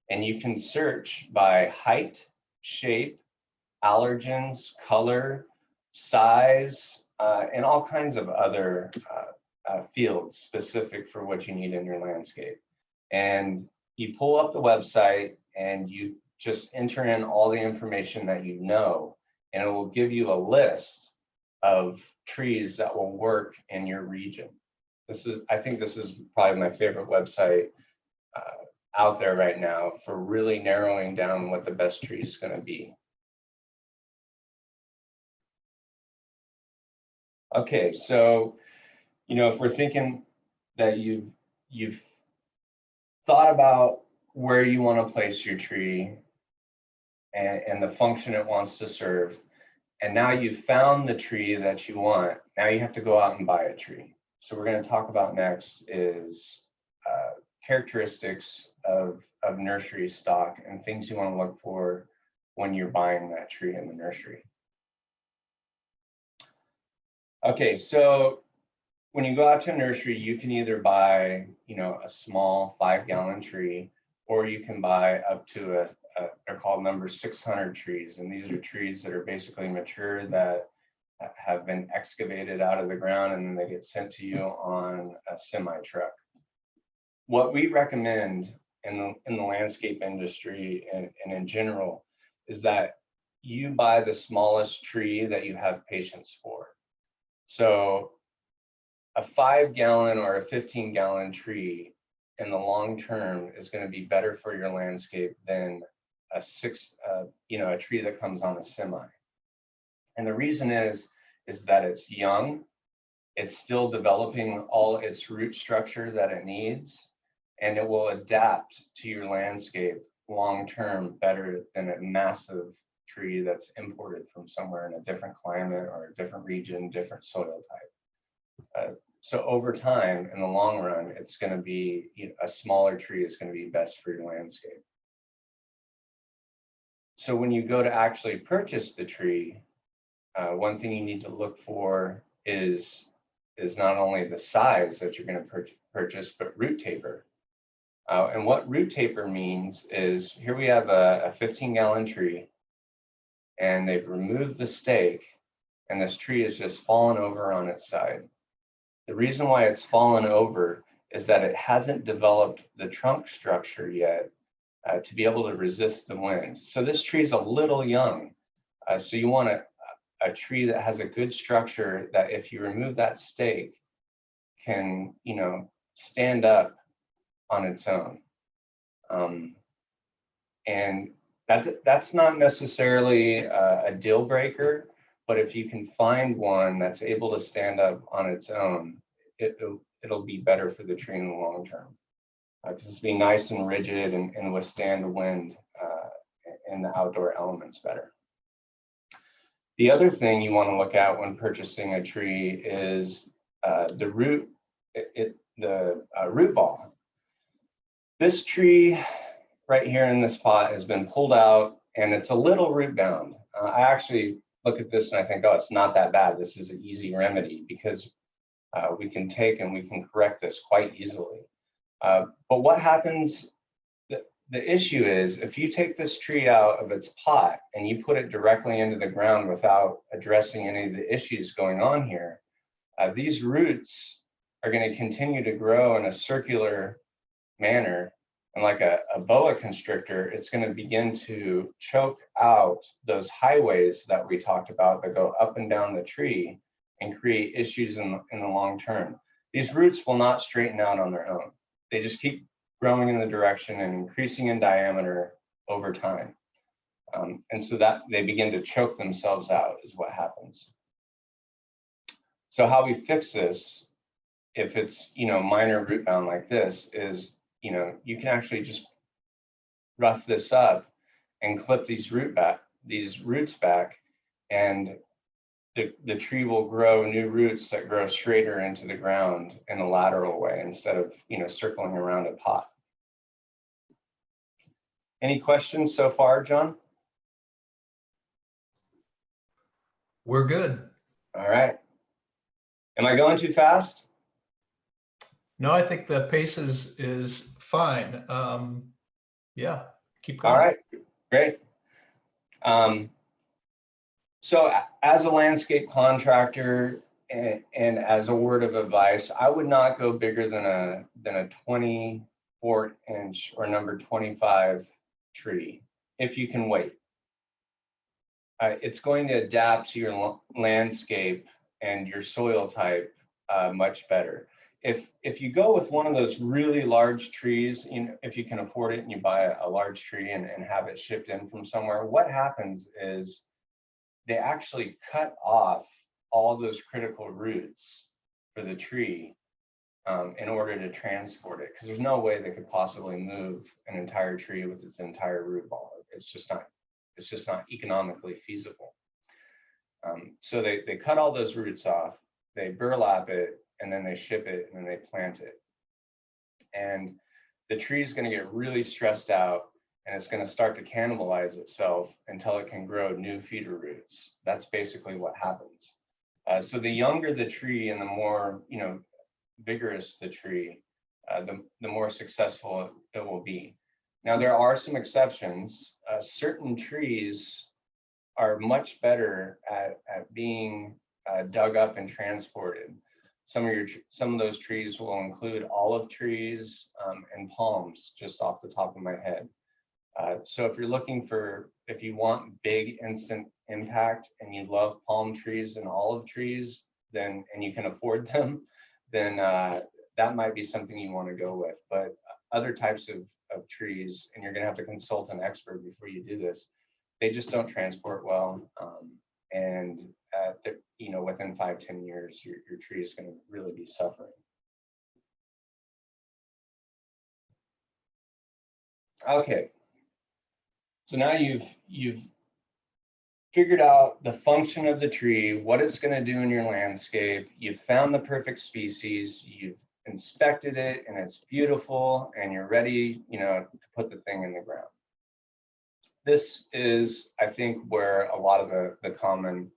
and you can search by height, shape, allergens, color, size, and all kinds of other fields specific for what you need in your landscape. And you pull up the website and you just enter in all the information that you know, and it will give you a list of trees that will work in your region. I think this is probably my favorite website out there right now for really narrowing down what the best tree is going to be. Okay, so if we're thinking that you've thought about where you want to place your tree and the function it wants to serve, and now you've found the tree that you want, now you have to go out and buy a tree. So we're going to talk about next is characteristics of nursery stock and things you want to look for when you're buying that tree in the nursery. Okay, so when you go out to a nursery, you can either buy, a small 5-gallon tree, or you can buy up to they're called number 600 trees. And these are trees that are basically mature that have been excavated out of the ground, and then they get sent to you on a semi truck. What we recommend in the landscape industry and in general is that you buy the smallest tree that you have patience for. So a 5-gallon or a 15-gallon tree in the long term is going to be better for your landscape than a tree that comes on a semi. And the reason is that it's young, it's still developing all its root structure that it needs, and it will adapt to your landscape long term better than a massive tree that's imported from somewhere in a different climate or a different region, different soil type. So over time, in the long run, it's going to be a smaller tree is going to be best for your landscape. So when you go to actually purchase the tree, one thing you need to look for is not only the size that you're going to purchase, but root taper. And what root taper means is here we have a 15-gallon tree, and they've removed the stake, and this tree is just fallen over on its side. The reason why it's fallen over is that it hasn't developed the trunk structure yet to be able to resist the wind. So this tree is a little young. So you want a tree that has a good structure that if you remove that stake can, stand up on its own. And that's not necessarily a deal breaker, but if you can find one that's able to stand up on its own, it'll be better for the tree in the long term. Because it's be nice and rigid and withstand the wind and the outdoor elements better. The other thing you want to look at when purchasing a tree is the root ball. This tree right here in this pot has been pulled out, and it's a little root bound. I actually look at this and I think, oh, it's not that bad. This is an easy remedy because we can take and we can correct this quite easily. But what happens, the issue is if you take this tree out of its pot and you put it directly into the ground without addressing any of the issues going on here, these roots are going to continue to grow in a circular manner. And like a boa constrictor, it's going to begin to choke out those highways that we talked about that go up and down the tree and create issues in the long term. These roots will not straighten out on their own. They just keep growing in the direction and increasing in diameter over time. And so that they begin to choke themselves out is what happens. So how we fix this, if it's minor root bound like this, is you can actually just rough this up and clip these roots back, and the tree will grow new roots that grow straighter into the ground in a lateral way instead of, circling around a pot. Any questions so far, John? We're good. All right. Am I going too fast? No, I think the pace is fine. Yeah, keep going. All right, great. So as a landscape contractor and as a word of advice, I would not go bigger than a 24-inch or number 25 tree if you can wait. It's going to adapt to your landscape and your soil type much better. If you go with one of those really large trees, if you can afford it and you buy a large tree and have it shipped in from somewhere, what happens is they actually cut off all those critical roots for the tree in order to transport it, because there's no way they could possibly move an entire tree with its entire root ball. It's just not economically feasible. So they cut all those roots off, they burlap it, and then they ship it, and then they plant it. And the tree is going to get really stressed out, and it's going to start to cannibalize itself until it can grow new feeder roots. That's basically what happens. So the younger the tree and the more vigorous the tree, the more successful it will be. Now there are some exceptions. Certain trees are much better at being dug up and transported. Some of those trees will include olive trees and palms, just off the top of my head. So if you want big instant impact and you love palm trees and olive trees, and you can afford them, then that might be something you want to go with. But other types of trees, and you're going to have to consult an expert before you do this, they just don't transport well. And within 5-10 years, your tree is going to really be suffering. Okay. So now you've figured out the function of the tree, what it's going to do in your landscape. You've found the perfect species. You've inspected it, and it's beautiful, and you're ready, to put the thing in the ground. This is, I think, where a lot of the common,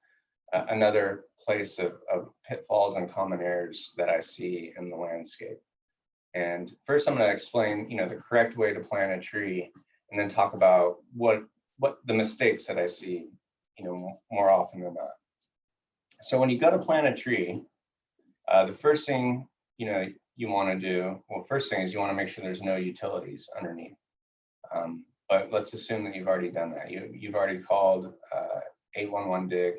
another place of pitfalls and common errors that I see in the landscape. And first, I'm going to explain, the correct way to plant a tree, and then talk about what the mistakes that I see, more often than not. So when you go to plant a tree, the first thing, you want to do, first thing is you want to make sure there's no utilities underneath. But let's assume that you've already done that. You've already called 811 dig,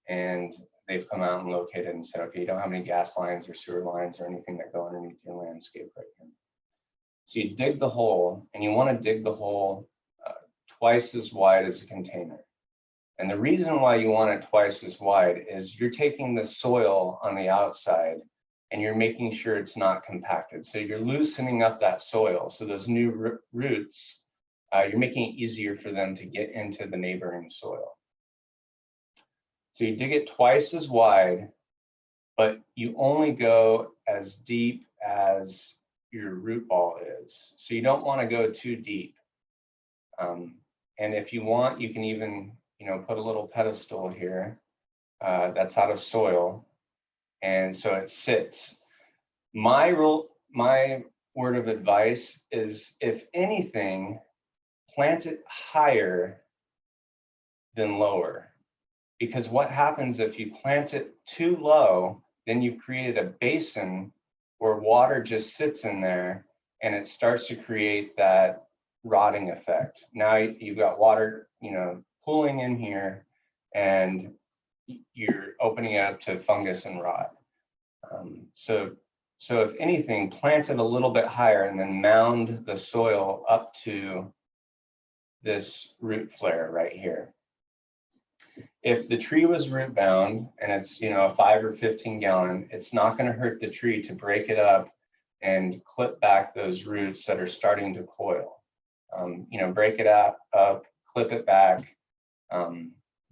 and they've come out and located and said, okay, you don't have any gas lines or sewer lines or anything that go underneath your landscape right now. So you dig the hole, and you want to dig the hole twice as wide as a container. And the reason why you want it twice as wide is you're taking the soil on the outside and you're making sure it's not compacted. So you're loosening up that soil. So those new roots, you're making it easier for them to get into the neighboring soil. So you dig it twice as wide, but you only go as deep as your root ball is. So you don't want to go too deep. And if you want, you can even, put a little pedestal here that's out of soil. And so it sits. My word of advice is, if anything, plant it higher than lower. Because what happens if you plant it too low, then you've created a basin where water just sits in there, and it starts to create that rotting effect. Now you've got water, pooling in here, and you're opening it up to fungus and rot. So if anything, plant it a little bit higher and then mound the soil up to this root flare right here. If the tree was root bound and it's, a 5 or 15 gallon, it's not going to hurt the tree to break it up and clip back those roots that are starting to coil. Break it up, clip it back.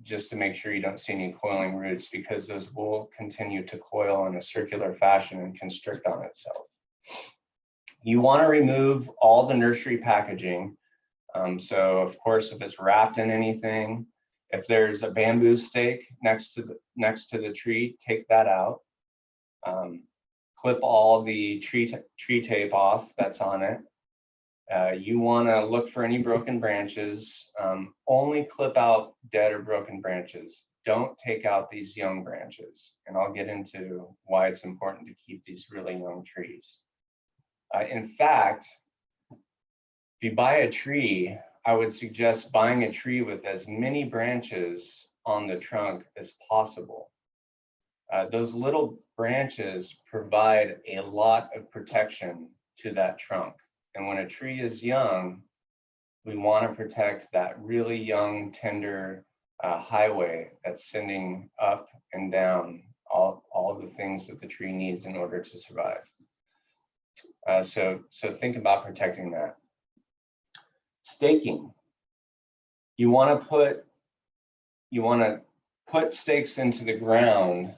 just to make sure you don't see any coiling roots, because those will continue to coil in a circular fashion and constrict on itself. You want to remove all the nursery packaging. So of course, if it's wrapped in anything, if there's a bamboo stake next to the tree, take that out. Clip all the tree tape off that's on it. You want to look for any broken branches. Only clip out dead or broken branches. Don't take out these young branches. And I'll get into why it's important to keep these really young trees. In fact, if you buy a tree, I would suggest buying a tree with as many branches on the trunk as possible. Those little branches provide a lot of protection to that trunk. And when a tree is young, we want to protect that really young, tender highway that's sending up and down all the things that the tree needs in order to survive. So think about protecting that. Staking. You want to put stakes into the ground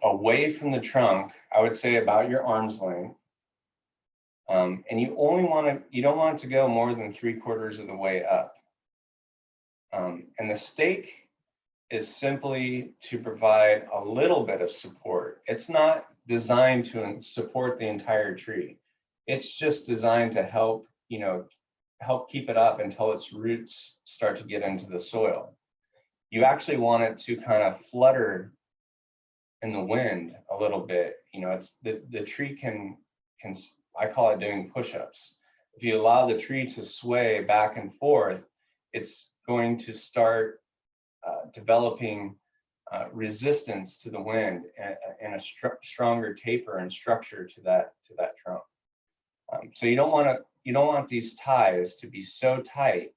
away from the trunk. I would say about your arm's length. And you don't want it to go more than 3/4 of the way up. And the stake is simply to provide a little bit of support. It's not designed to support the entire tree. It's just designed to help keep it up until its roots start to get into the soil. You actually want it to kind of flutter in the wind a little bit. It's the tree can I call it doing push-ups. If you allow the tree to sway back and forth, it's going to start developing resistance to the wind and a stronger taper and structure to that trunk. So you don't want these ties to be so tight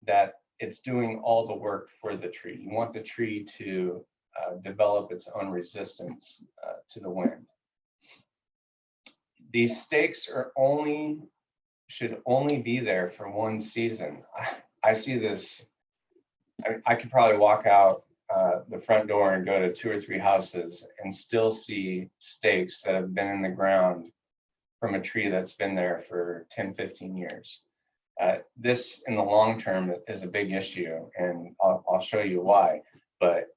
that it's doing all the work for the tree. You want the tree to develop its own resistance to the wind. These stakes should only be there for one season. I see this. I could probably walk out the front door and go to 2 or 3 houses and still see stakes that have been in the ground from a tree that's been there for 10, 15 years. This in the long term is a big issue, and I'll show you why. But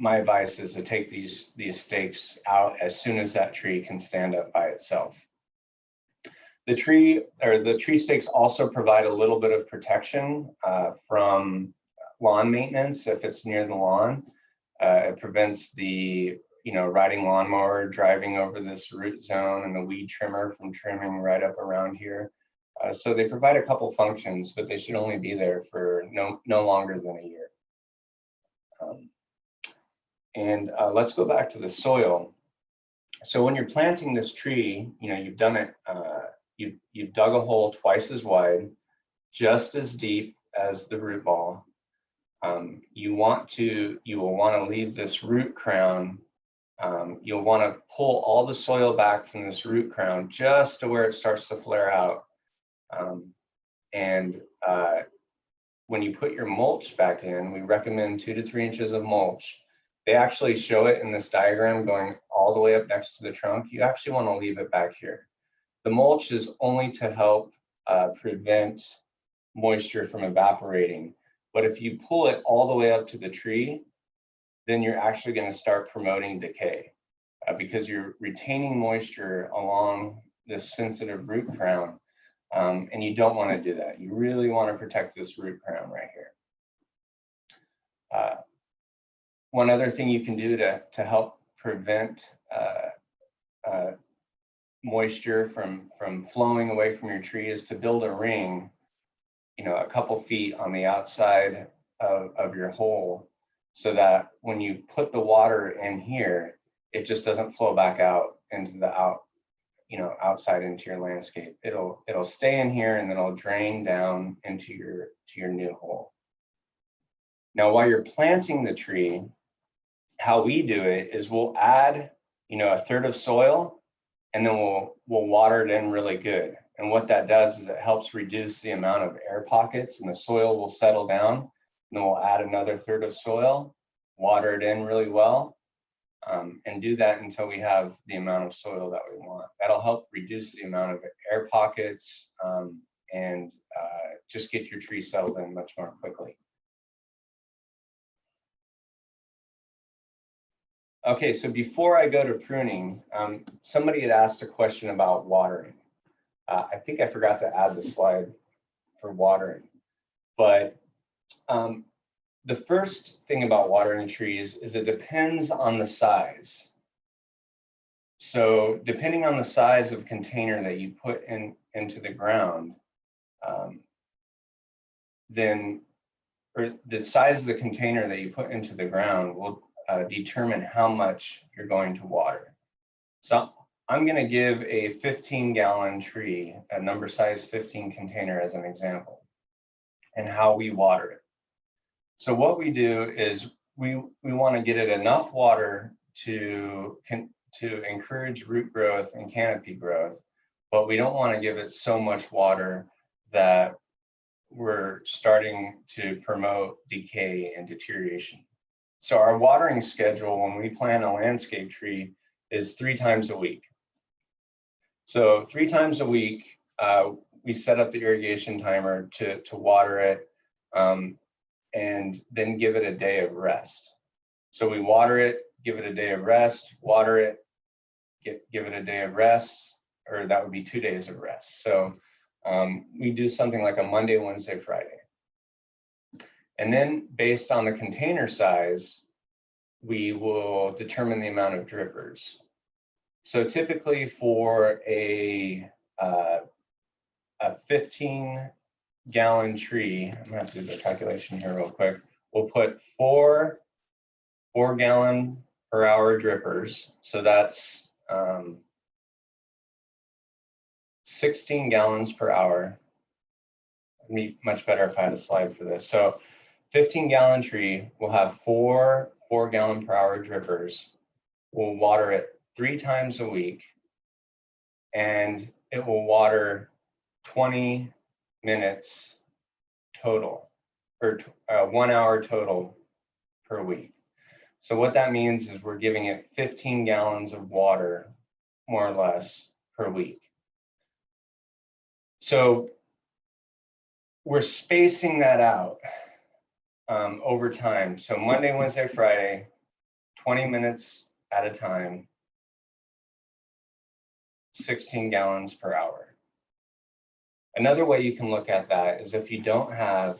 my advice is to take these stakes out as soon as that tree can stand up by itself. The tree stakes also provide a little bit of protection from lawn maintenance if it's near the lawn. It prevents the riding lawnmower driving over this root zone and the weed trimmer from trimming right up around here. So they provide a couple functions, but they should only be there for no longer than a year. Let's go back to the soil. So when you're planting this tree, you've done it. You've dug a hole twice as wide, just as deep as the root ball. You will want to leave this root crown. You'll want to pull all the soil back from this root crown just to where it starts to flare out. When you put your mulch back in, we recommend 2 to 3 inches of mulch. They actually show it in this diagram going all the way up next to the trunk. You actually want to leave it back here. The mulch is only to help prevent moisture from evaporating. But if you pull it all the way up to the tree, then you're actually going to start promoting decay because you're retaining moisture along this sensitive root crown. And you don't want to do that. You really want to protect this root crown right here. One other thing you can do to help prevent moisture from flowing away from your tree is to build a ring, a couple feet on the outside of your hole, so that when you put the water in here, it just doesn't flow back out into the outside into your landscape. It'll stay in here and then it'll drain down into your new hole. Now, while you're planting the tree, how we do it is we'll add, a third of soil, and then we'll water it in really good. And what that does is it helps reduce the amount of air pockets, and the soil will settle down. And then we'll add another third of soil, water it in really well, and do that until we have the amount of soil that we want. That'll help reduce the amount of air pockets and just get your tree settled in much more quickly. Okay, so before I go to pruning, somebody had asked a question about watering. I think I forgot to add the slide for watering, but the first thing about watering trees is it depends on the size. So depending on the size of container that you put into the ground, then, or the size of the container that you put into the ground will determine how much you're going to water. So I'm going to give a 15-gallon tree, a number size 15 container as an example, and how we water it. So what we do is we want to get it enough water to encourage root growth and canopy growth, but we don't want to give it so much water that we're starting to promote decay and deterioration. So our watering schedule when we plant a landscape tree is 3 times a week. So 3 times a week, we set up the irrigation timer to water it, and then give it a day of rest. So we water it, give it a day of rest, water it, give it a day of rest, or that would be 2 days of rest. So we do something like a Monday, Wednesday, Friday. And then based on the container size, we will determine the amount of drippers. So typically for a 15-gallon tree, I'm gonna have to do the calculation here real quick. We'll put 4 gallon per hour drippers. So that's 16 gallons per hour. It'd be much better if I had a slide for this. So 15-gallon tree will have 4 gallon per hour drippers. We'll water it 3 times a week, and it will water 20 minutes total, or 1 hour total per week. So what that means is we're giving it 15 gallons of water, more or less, per week. So we're spacing that out over time. So Monday, Wednesday, Friday, 20 minutes at a time, 16 gallons per hour. Another way you can look at that is if you don't have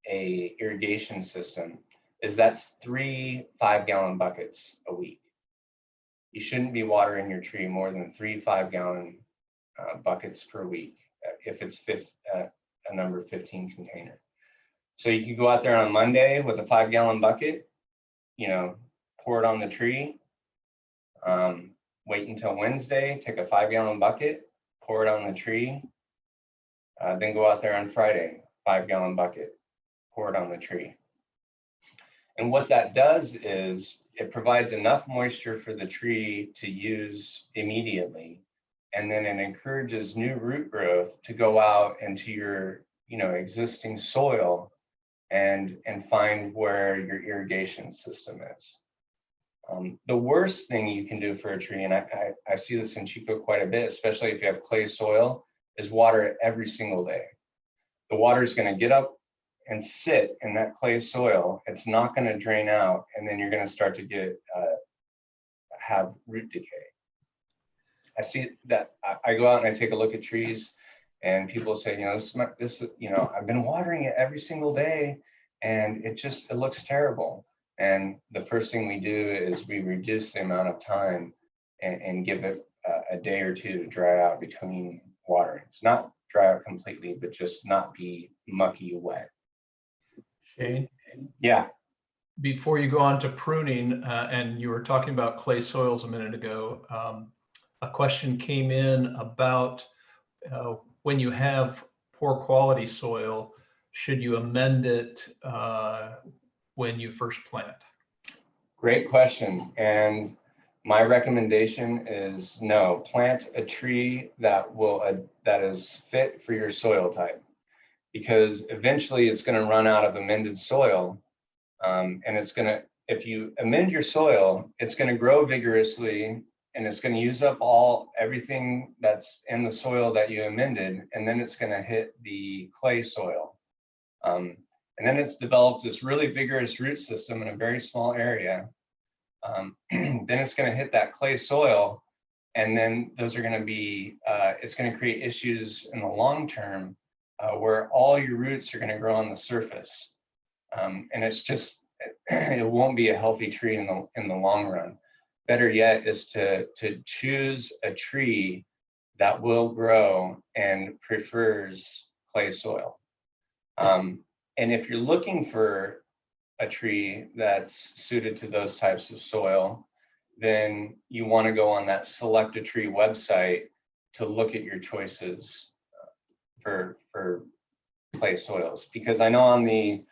a irrigation system, is that's 3 5-gallon buckets a week. You shouldn't be watering your tree more than 3 5-gallon buckets per week if it's a number 15 container. So you can go out there on Monday with a 5-gallon bucket, pour it on the tree, wait until Wednesday, take a 5-gallon bucket, pour it on the tree, then go out there on Friday, 5-gallon bucket, pour it on the tree. And what that does is it provides enough moisture for the tree to use immediately, and then it encourages new root growth to go out into your existing soil and find where your irrigation system is. The worst thing you can do for a tree, and I see this in Chico quite a bit, especially if you have clay soil, is water it every single day. The water is going to get up and sit in that clay soil. It's not going to drain out, and then you're going to start to have root decay. I see that. I go out and I take a look at trees, and people say, I've been watering it every single day, and it looks terrible. And the first thing we do is we reduce the amount of time and give it a day or two to dry out between waterings. Not dry out completely, but just not be mucky wet. Shane? Yeah. Before you go on to pruning, and you were talking about clay soils a minute ago, a question came in about when you have poor quality soil, should you amend it when you first plant? Great question. And My recommendation is no, plant a tree that is fit for your soil type, because eventually it's going to run out of amended soil, and if you amend your soil, it's going to grow vigorously, and it's going to use up everything that's in the soil that you amended, and then it's going to hit the clay soil. And then it's developed this really vigorous root system in a very small area. Then it's going to hit that clay soil, and then those are going to be, it's going to create issues in the long term, where all your roots are going to grow on the surface. And it's just, it won't be a healthy tree in the long run. Better yet is to choose a tree that will grow and prefers clay soil. And if you're looking for a tree that's suited to those types of soil, then you want to go on that Select a Tree website to look at your choices for clay soils. Because I know on the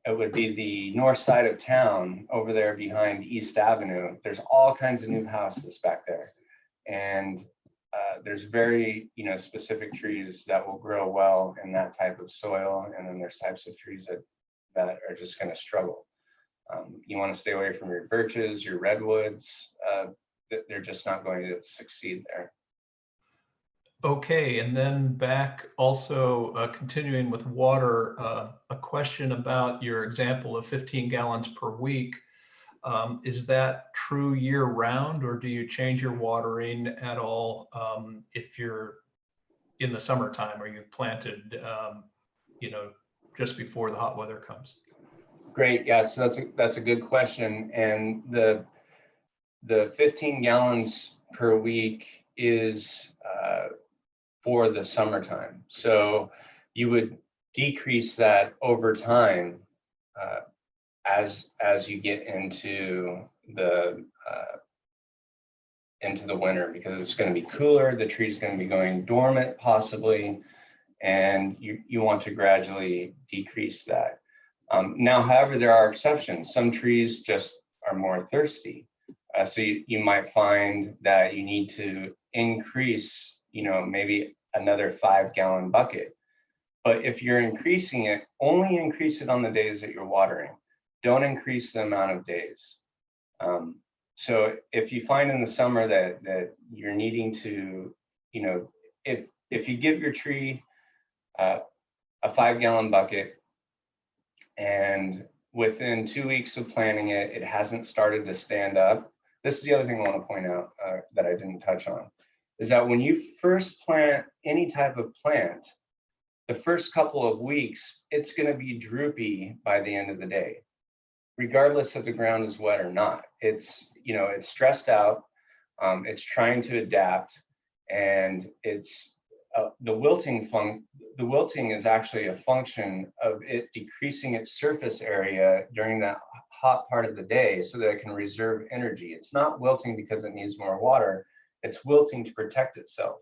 it would be the north side of town over there behind East Avenue, there's all kinds of new houses back there, and there's very specific trees that will grow well in that type of soil, and then there's types of trees that are just going to struggle. You want to stay away from your birches, your redwoods. They're just not going to succeed there. Okay, and then back also continuing with water, a question about your example of 15 gallons per week. Is that true year round, or do you change your watering at all if you're in the summertime or you've planted, just before the hot weather comes? Great, yeah, so that's a good question. And the 15 gallons per week is for the summertime. So you would decrease that over time as you get into the winter, because it's going to be cooler, the tree's going to be going dormant possibly, and you want to gradually decrease that. Now, however, there are exceptions. Some trees just are more thirsty. So you might find that you need to increase, maybe another 5-gallon bucket. But if you're increasing it, only increase it on the days that you're watering. Don't increase the amount of days. So if you find in the summer that you're needing to, if you give your tree a 5-gallon bucket, and within 2 weeks of planting it, it hasn't started to stand up. This is the other thing I want to point out that I didn't touch on, is that when you first plant any type of plant, the first couple of weeks, it's going to be droopy by the end of the day, regardless if the ground is wet or not. It's stressed out, it's trying to adapt, and it's the wilting is actually a function of it decreasing its surface area during that hot part of the day so that it can reserve energy. It's not wilting because it needs more water, it's wilting to protect itself.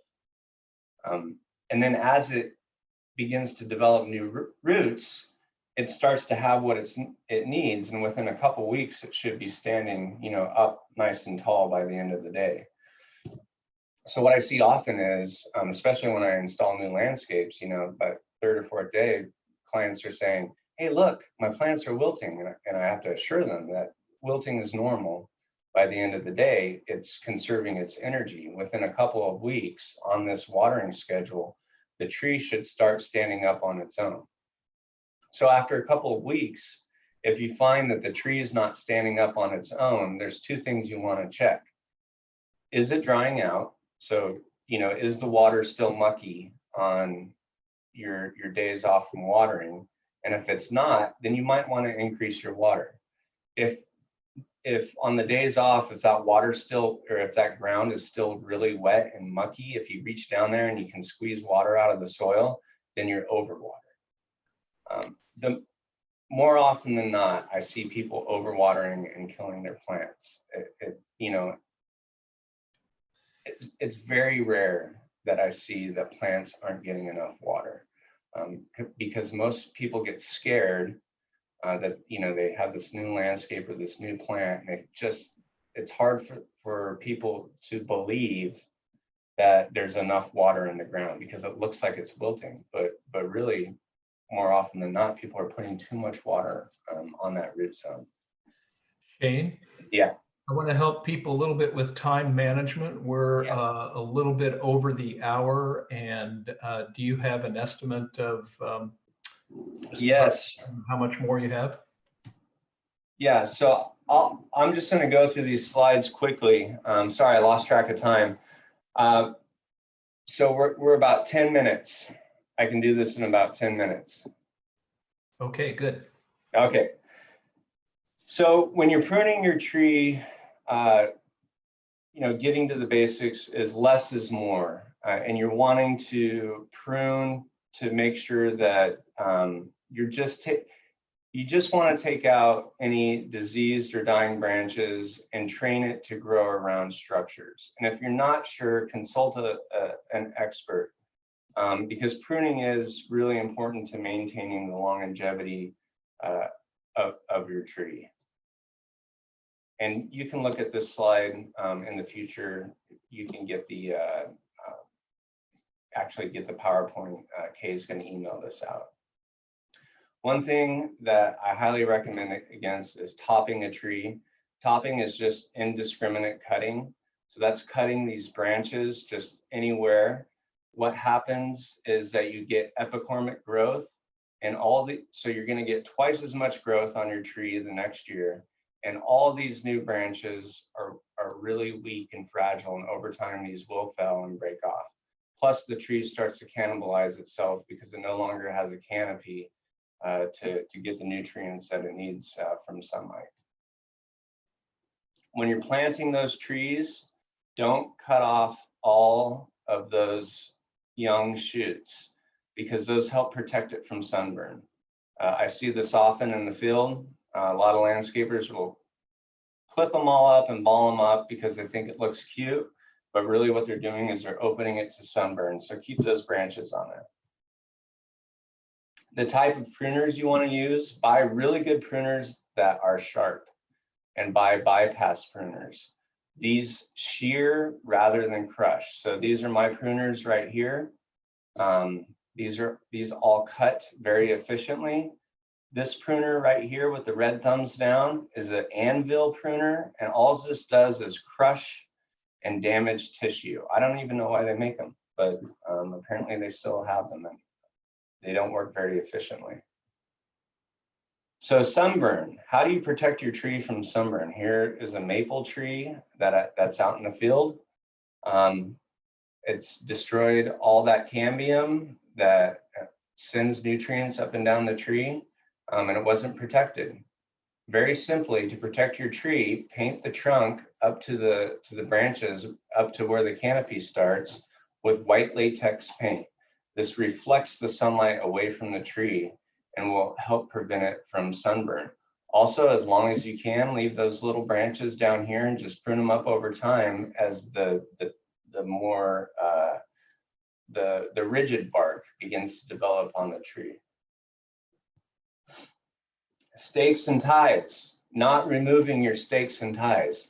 And then as it begins to develop new roots, it starts to have what it needs, and within a couple weeks it should be standing up nice and tall by the end of the day. So what I see often is, especially when I install new landscapes, by third or fourth day, clients are saying, hey, look, my plants are wilting. And I have to assure them that wilting is normal. By the end of the day, it's conserving its energy. Within a couple of weeks on this watering schedule, the tree should start standing up on its own. So after a couple of weeks, if you find that the tree is not standing up on its own, there's two things you want to check. Is it drying out? So, is the water still mucky on your days off from watering? And if it's not, then you might want to increase your water. If on the days off, if that water still, or if that ground is still really wet and mucky, if you reach down there and you can squeeze water out of the soil, then you're overwatering. The more often than not, I see people overwatering and killing their plants. It's very rare that I see that plants aren't getting enough water, because most people get scared that they have this new landscape or this new plant, and it's hard for people to believe that there's enough water in the ground because it looks like it's wilting, but really more often than not, people are putting too much water on that root zone. Shane? Yeah. I want to help people a little bit with time management. We're a little bit over the hour, and do you have an estimate of yes, how much more you have? Yeah, so I'm just going to go through these slides quickly. Sorry, I lost track of time. So we're about 10 minutes. I can do this in about 10 minutes. Okay, good. Okay. So when you're pruning your tree, getting to the basics is less is more, and you're wanting to prune to make sure that you just want to take out any diseased or dying branches and train it to grow around structures. And if you're not sure, consult an expert, because pruning is really important to maintaining the longevity of your tree. And you can look at this slide in the future. You can get the actually get the PowerPoint. Kay is going to email this out. One thing that I highly recommend against is topping a tree. Topping is just indiscriminate cutting. So that's cutting these branches just anywhere. What happens is that you get epicormic growth, and so you're going to get twice as much growth on your tree the next year. And all these new branches are really weak and fragile, and over time these will fail and break off. Plus the tree starts to cannibalize itself because it no longer has a canopy to get the nutrients that it needs from sunlight. When you're planting those trees, don't cut off all of those young shoots because those help protect it from sunburn. I see this often in the field. A lot of landscapers will clip them all up and ball them up because they think it looks cute, but really what they're doing is they're opening it to sunburn. So keep those branches on there. The type of pruners you want to use, buy really good pruners that are sharp, and buy bypass pruners. These shear rather than crush. So these are my pruners right here. These all cut very efficiently. This pruner right here with the red thumbs down is an anvil pruner, and all this does is crush and damage tissue. I don't even know why they make them, but apparently they still have them, and they don't work very efficiently. So sunburn, how do you protect your tree from sunburn? Here is a maple tree that's out in the field. It's destroyed all that cambium that sends nutrients up and down the tree, and it wasn't protected. Very simply, to protect your tree, paint the trunk up to the branches, up to where the canopy starts, with white latex paint. This reflects the sunlight away from the tree and will help prevent it from sunburn. Also, as long as you can, leave those little branches down here and just prune them up over time as the more the rigid bark begins to develop on the tree. Stakes and ties, not removing your stakes and ties.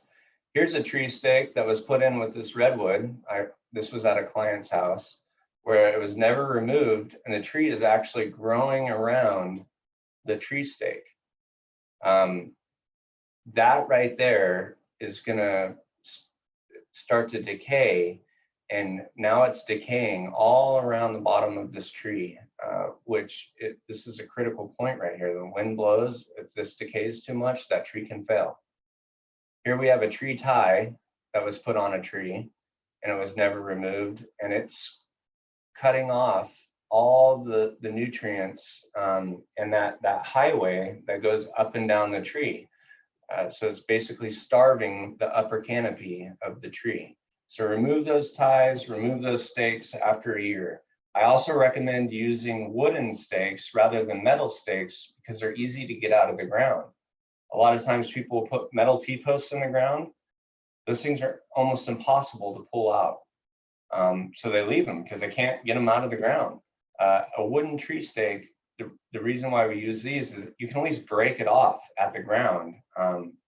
Here's a tree stake that was put in with this redwood. This was at a client's house where it was never removed, and the tree is actually growing around the tree stake. That right there is gonna start to decay, and now it's decaying all around the bottom of this tree, this is a critical point right here. The wind blows, if this decays too much, that tree can fail. Here we have a tree tie that was put on a tree, and it was never removed, and it's cutting off all the nutrients and that highway that goes up and down the tree. So it's basically starving the upper canopy of the tree. So remove those ties, remove those stakes after a year. I also recommend using wooden stakes rather than metal stakes because they're easy to get out of the ground. A lot of times people will put metal T-posts in the ground. Those things are almost impossible to pull out. So they leave them because they can't get them out of the ground. A wooden tree stake, the reason why we use these is you can at least break it off at the ground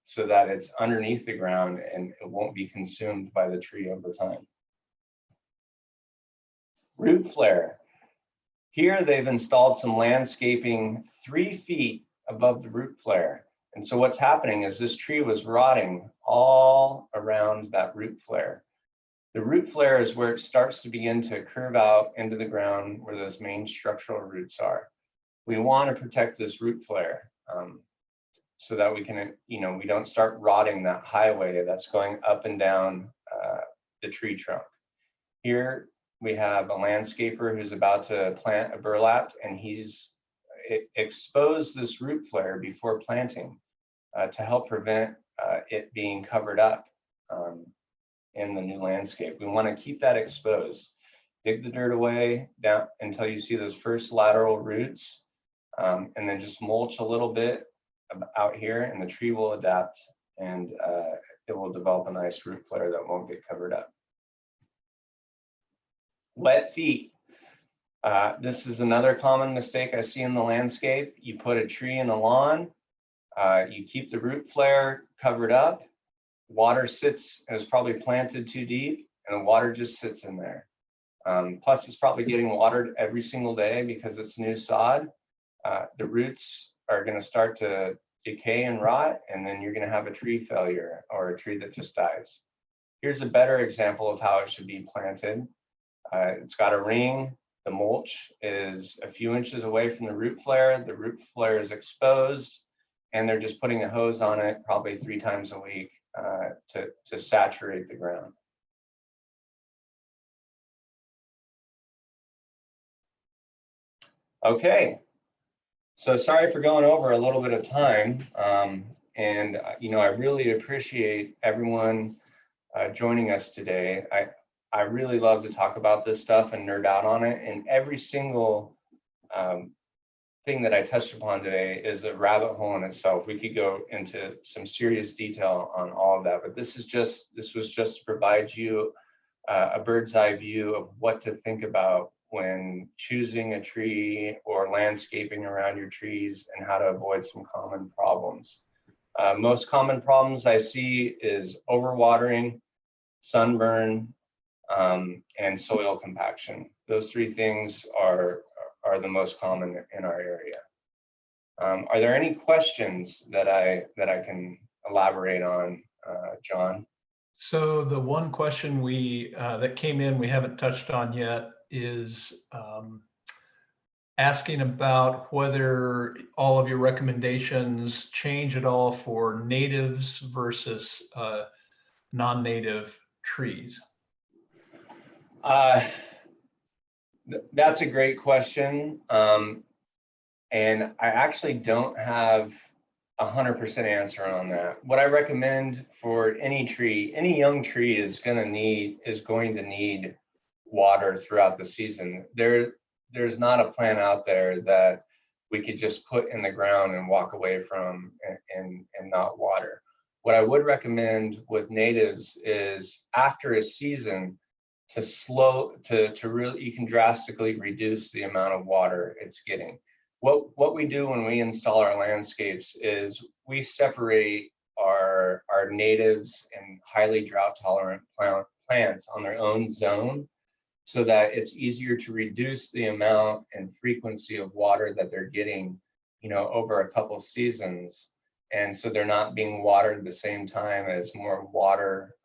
so that it's underneath the ground and it won't be consumed by the tree over time. Root flare. Here they've installed some landscaping 3 feet above the root flare. And so what's happening is this tree was rotting all around that root flare. The root flare is where it starts to begin to curve out into the ground where those main structural roots are. We want to protect this root flare so that we can, we don't start rotting that highway that's going up and down the tree trunk. Here we have a landscaper who's about to plant a burlap, and he's exposed this root flare before planting to help prevent it being covered up in the new landscape. We want to keep that exposed. Dig the dirt away down until you see those first lateral roots, and then just mulch a little bit out here, and the tree will adapt, and it will develop a nice root flare that won't get covered up. Wet feet. This is another common mistake I see in the landscape. You put a tree in the lawn, you keep the root flare covered up, water sits, and it's probably planted too deep, and the water just sits in there. Plus it's probably getting watered every single day because it's new sod. The roots are going to start to decay and rot, and then you're going to have a tree failure or a tree that just dies. Here's a better example of how it should be planted. It's got a ring. The mulch is a few inches away from the root flare. The root flare is exposed, and they're just putting a hose on it probably 3 times a week to saturate the ground. Okay, so sorry for going over a little bit of time, and I really appreciate everyone joining us today. I really love to talk about this stuff and nerd out on it, and every single thing that I touched upon today is a rabbit hole in itself. We could go into some serious detail on all of that, but this was just to provide you a bird's eye view of what to think about when choosing a tree or landscaping around your trees, and how to avoid some common problems. Most common problems I see is overwatering, sunburn, and soil compaction. Those 3 things are the most common in our area. Are there any questions that I can elaborate on, John? So the one question that came in we haven't touched on yet is asking about whether all of your recommendations change at all for natives versus non-native trees. That's a great question. And I actually don't have 100% answer on that. What I recommend for any tree, any young tree is going to need water throughout the season. There's not a plant out there that we could just put in the ground and walk away from and not water. What I would recommend with natives is after a season to really, you can drastically reduce the amount of water it's getting. What we do when we install our landscapes is we separate our natives and highly drought tolerant plants on their own zone, so that it's easier to reduce the amount and frequency of water that they're getting, over a couple seasons. And so they're not being watered at the same time as more water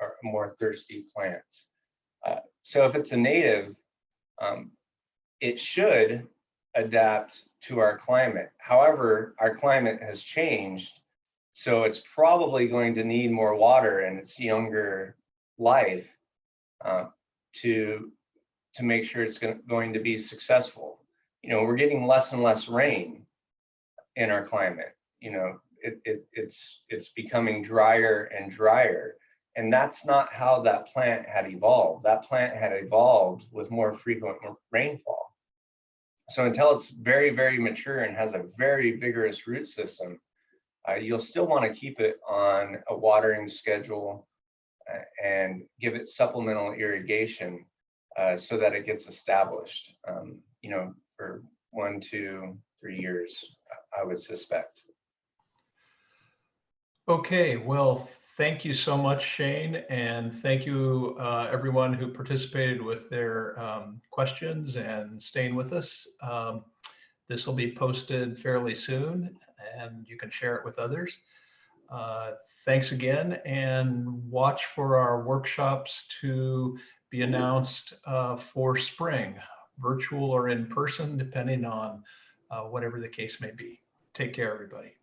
or more thirsty plants. So if it's a native, it should adapt to our climate. However, our climate has changed, so it's probably going to need more water in its younger life to make sure it's going to be successful. We're getting less and less rain in our climate. It's becoming drier and drier, and that's not how that plant had evolved. That plant had evolved with more frequent rainfall. So until it's very, very mature and has a very vigorous root system, you'll still want to keep it on a watering schedule and give it supplemental irrigation so that it gets established, for 1, 2, 3 years, I would suspect. Okay, well, thank you so much, Shane, and thank you everyone who participated with their questions and staying with us. This will be posted fairly soon, and you can share it with others. Uh, Thanks again, and watch for our workshops to be announced for spring, virtual or in person, depending on whatever the case may be. Take care, everybody.